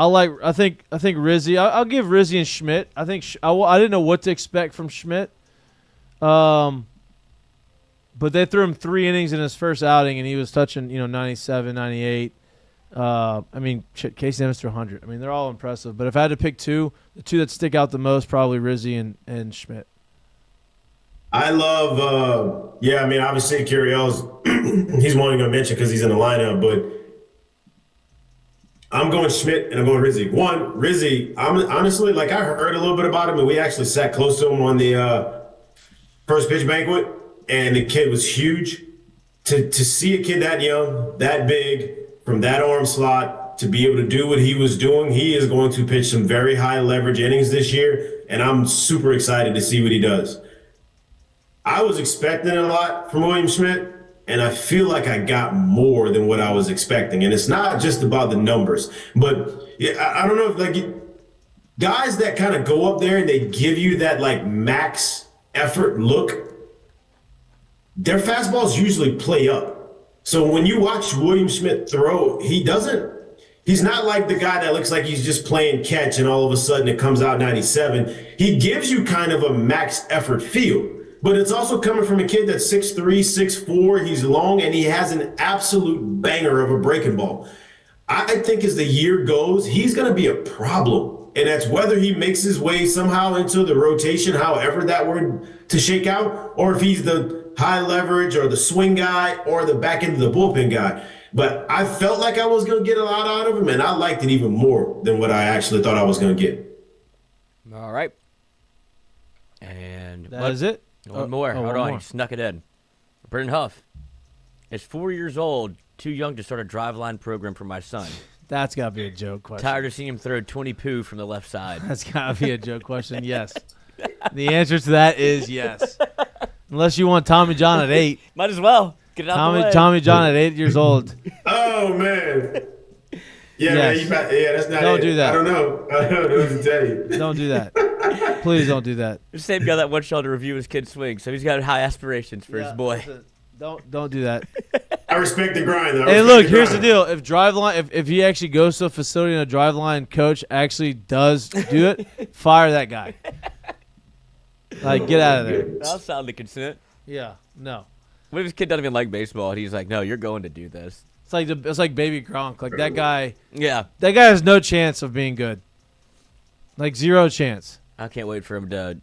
I think Rizzi. I'll give Rizzi and Schmidt. I think I didn't know what to expect from Schmidt. But they threw him 3 innings in his first outing, and he was touching 97, 98. I mean, Casey Evans threw 100. I mean, they're all impressive. But if I had to pick 2, the 2 that stick out the most, probably Rizzi and Schmidt. I love, I mean, obviously Curiel's, he's one I'm going to mention because he's in the lineup, but I'm going Schmidt and I'm going Rizzi. Rizzi, honestly, like I heard a little bit about him, and we actually sat close to him on the first pitch banquet, and the kid was huge. To see a kid that young, that big, from that arm slot, to be able to do what he was doing, he is going to pitch some very high leverage innings this year, and I'm super excited to see what he does. I was expecting a lot from William Schmidt, and I feel like I got more than what I was expecting. And it's not just about the numbers, but I don't know if like guys that kind of go up there and they give you that like max effort look, their fastballs usually play up. So when you watch William Schmidt throw, he's not like the guy that looks like he's just playing catch and all of a sudden it comes out 97. He gives you kind of a max effort feel. But it's also coming from a kid that's 6'3", 6'4". He's long, and he has an absolute banger of a breaking ball. I think as the year goes, he's going to be a problem. And that's whether he makes his way somehow into the rotation, however that were to shake out, or if he's the high leverage or the swing guy or the back end of the bullpen guy. But I felt like I was going to get a lot out of him, and I liked it even more than what I actually thought I was going to get. All right. And that is it? One more. Hold on. You snuck it in. Brendan Huff is 4 years old, too young to start a driveline program for my son. That's got to be a joke question. Tired of seeing him throw 20 poo from the left side. That's got to be a joke question, yes. The answer to that is yes. Unless you want Tommy John at 8. Might as well. Get it out the way. Tommy John at 8 years old. Oh, man. Yeah, yes. Man, that's not Don't it. do that. I don't know what to tell you. Don't do that. Please don't do that. The same guy that wants y'all to review his kid's swing, so he's got high aspirations for his boy. Listen, don't do that. I respect the grind, though. Hey, look, here's the deal. If he actually goes to a facility and a driveline coach actually does do it, fire that guy. Like, get out of there. That'll sound the consent. Yeah, no. What if his kid doesn't even like baseball, and he's like, no, you're going to do this? It's like Baby Gronk. Like, that guy. Yeah. That guy has no chance of being good. Like, zero chance. I can't wait for him to,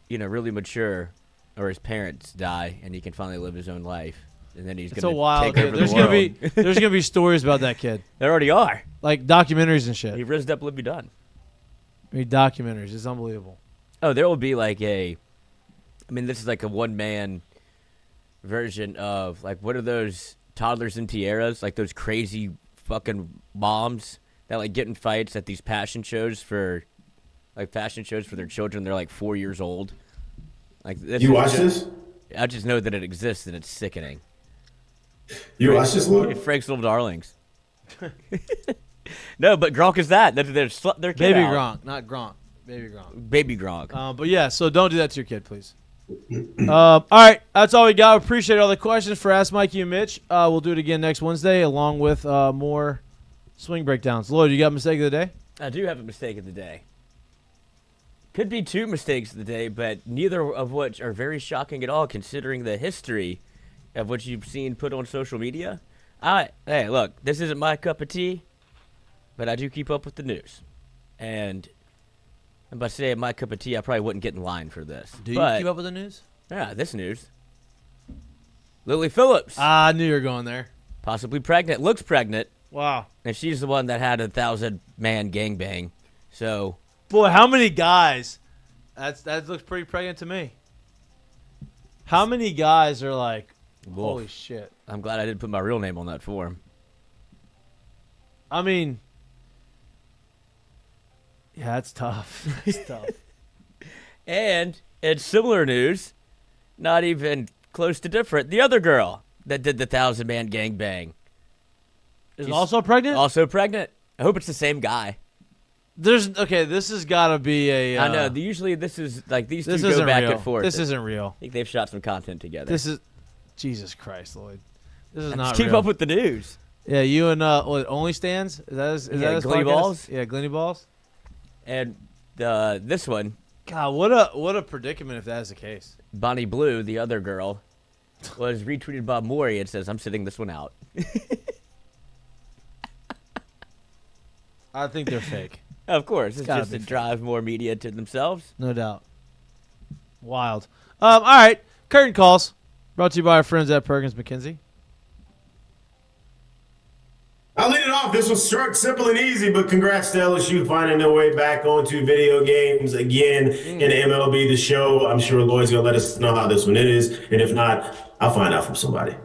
really mature, or his parents die, and he can finally live his own life, and then he's going to take over the world. There's gonna be stories about that kid. There already are. Like documentaries and shit. He rizzed up Libby Dunn. Documentaries. It's unbelievable. Oh, there will be this is like a one-man version of, like, what are those toddlers in tiaras? Like those crazy fucking moms that, like, get in fights at these fashion shows for their children. They're, like, 4 years old. Like, you watch this? I just know that it exists, and it's sickening. You watch this, Luke? Frank's Little Darlings. No, but Gronk is that. They're kid Baby out. Gronk, not Gronk. Baby Gronk. Baby Gronk. But yeah, so don't do that to your kid, please. All right, that's all we got. Appreciate all the questions for Ask Mikie and Mitch. We'll do it again next Wednesday, along with more swing breakdowns. Lloyd, you got a mistake of the day? I do have a mistake of the day. Could be 2 mistakes of the day, but neither of which are very shocking at all, considering the history of what you've seen put on social media. Hey, look, this isn't my cup of tea, but I do keep up with the news. And I'm about to say, my cup of tea, I probably wouldn't get in line for this. Do you But, keep up with the news? Yeah, this news. Lily Phillips, I knew you were going there. possibly pregnant, looks pregnant, Wow. and she's the one that had 1,000-man gangbang. So, Boy, how many guys? That looks pretty pregnant to me. How many guys are like, holy wolf. shit? I'm glad I didn't put my real name on that form. I mean, yeah, that's tough. It's tough. And in similar news, not even close to different, the other girl that did the 1,000-man gangbang. Is She's also pregnant? Also pregnant. I hope it's the same guy. This has got to be a. I know. Usually this is like these two This go isn't back real. and forth. This isn't real. I think they've shot some content together. This is, Jesus Christ, Lloyd. This is not Just keep real. up with the news. Yeah, you and what, Only Stands? Is that his Glenny podcast? Balls? Yeah, Glenny Balls. And this one, God, what a predicament if that is the case. Bonnie Blue, the other girl, was retweeted by Maury. It says, "I'm sitting this one out." I think they're fake, Of course, it's gotta just be to fake. drive more media to themselves. no doubt. Wild. All right, curtain calls brought to you by our friends at Perkins McKenzie. I'll lead it off. This was short, simple, and easy, but congrats to LSU finding their way back onto video games again in MLB The Show. I'm sure Lloyd's going to let us know how this one is, and if not, I'll find out from somebody.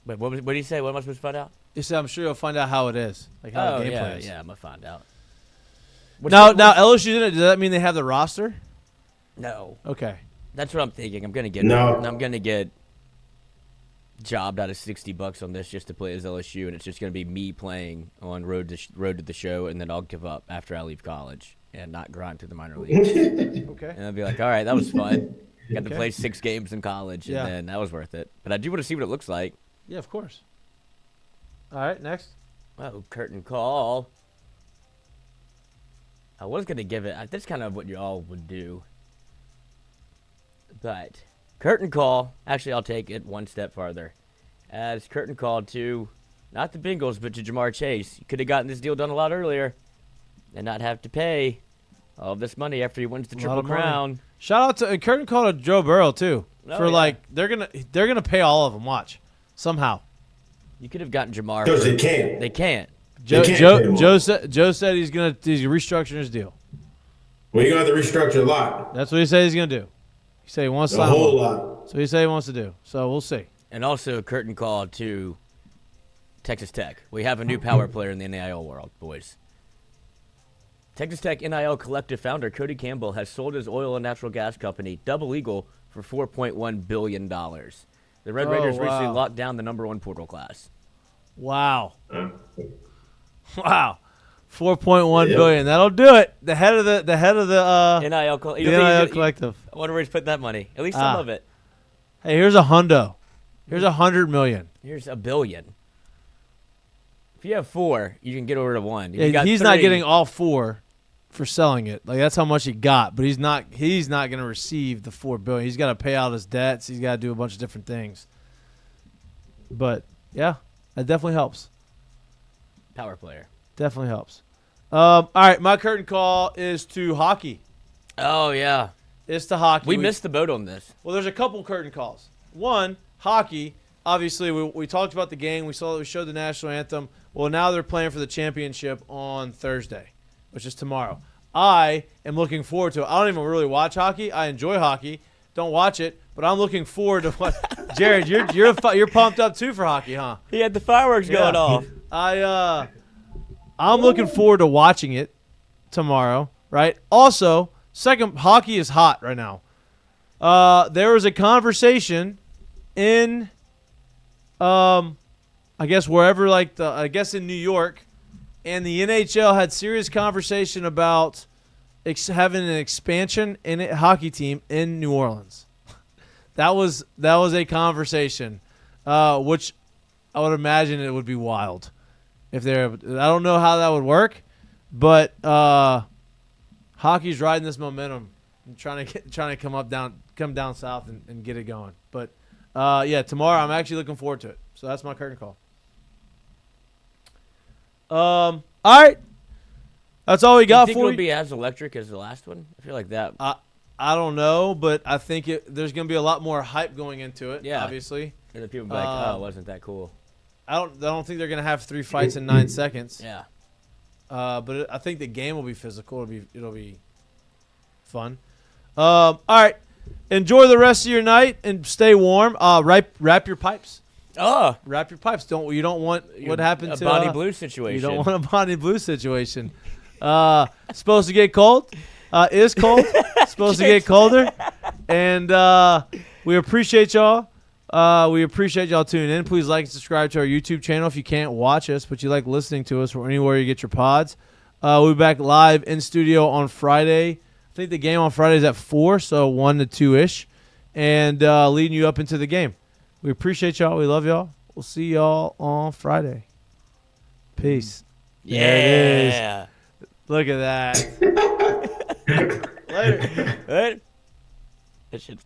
Wait, what did he say? What am I supposed to find out? You said I'm sure you'll find out how it is, like how the gameplay yeah, is. yeah, I'm gonna find out. Now LSU didn't. Does that mean they have the roster? No, Okay. that's what I'm thinking. I'm gonna get. No. I'm gonna get jobbed out of $60 on this just to play as LSU, and it's just gonna be me playing on road to the show, and then I'll give up after I leave college and not grind to the minor leagues. Okay. And I'll be like, all right, that was fun. Got to Okay. play 6 games in college, and Yeah. then that was worth it. But I do want to see what it looks like. Yeah, of course. All right, next. Oh, curtain call. I was going to give it. That's kind of what y'all would do. But curtain call. Actually, I'll take it one step farther. As curtain call to, not the Bengals, but to Jamar Chase. You could have gotten this deal done a lot earlier and not have to pay all this money after he wins the A lot Triple of money. Crown. Shout out to curtain call to Joe Burrow too. Oh, for yeah. like they're gonna pay all of them. Watch somehow. You could have gotten Jamar. Because for- they can't. They can't. Joe can't pay them all. Joe said he's restructuring his deal. Well, you're going to have to restructure a lot. That's what he said he's gonna do. He said he wants to A sign them whole all. lot. So he said he wants to do. So we'll see. And also a curtain call to Texas Tech. We have a new power player in the NIL world, boys. Texas Tech NIL collective founder Cody Campbell has sold his oil and natural gas company, Double Eagle, for $4.1 billion. The Red Oh, Raiders recently wow. locked down the #1 portal class. Wow. Wow. 4.1 Yep. billion. That'll do it. The head of the NIL, co- you the don't think NIL he's- collective. I wonder where he's putting that money. At least some of it. Hey, here's a hundo. Here's 100 million. Here's $1 billion. If you have 4, you can get over to 1. If Yeah, you got he's not 3, getting all 4 for selling it. Like that's how much he got, but he's not going to receive the 4 billion. He's got to pay out his debts. He's got to do a bunch of different things. But yeah, that definitely helps. power player. Definitely helps. All right, my curtain call is to hockey. Oh yeah, It's to hockey. we missed the boat on this. Well, there's a couple curtain calls. One, hockey. Obviously, we talked about the game. We showed the national anthem. Well, now they're playing for the championship on Thursday, which is tomorrow. I am looking forward to it. I don't even really watch hockey. I enjoy hockey. Don't watch it, but I'm looking forward to what. Jared, you're pumped up too for hockey, huh? He had the fireworks going off. I'm looking forward to watching it tomorrow. Right. Also, second, hockey is hot right now. There was a conversation in, I guess wherever, I guess in New York, and the NHL had serious conversation about having an expansion in a hockey team in New Orleans. That was a conversation, which I would imagine it would be wild if they're. I don't know how that would work, but hockey's riding this momentum and trying to come down south and get it going. But yeah, tomorrow I'm actually looking forward to it. So that's my curtain call. All right, That's all we Do you got think for it'll you. be as electric as the last one? I feel like that. I don't know, but I think there's going to be a lot more hype going into it. Yeah. Obviously, And then people be like, oh, wasn't that cool? I don't think they're going to have 3 fights in 9 seconds. Yeah. But I think the game will be physical. It'll be fun. All right, enjoy the rest of your night and stay warm. Wrap your pipes. Oh, Wrap your pipes. You don't want what happened a to Bonnie Blue situation. You don't want a Bonnie Blue situation. Supposed to get cold. Is cold. Supposed to get colder. And we appreciate y'all. We appreciate y'all tuning in. Please like and subscribe to our YouTube channel if you can't watch us, but you like listening to us or anywhere you get your pods. We'll be back live in studio on Friday. I think the game on Friday is at 4, so 1 to 2-ish, and leading you up into the game. We appreciate y'all. We love y'all. We'll see y'all on Friday. Peace. Yeah. There it is. Look at that. Later. Right? That shit's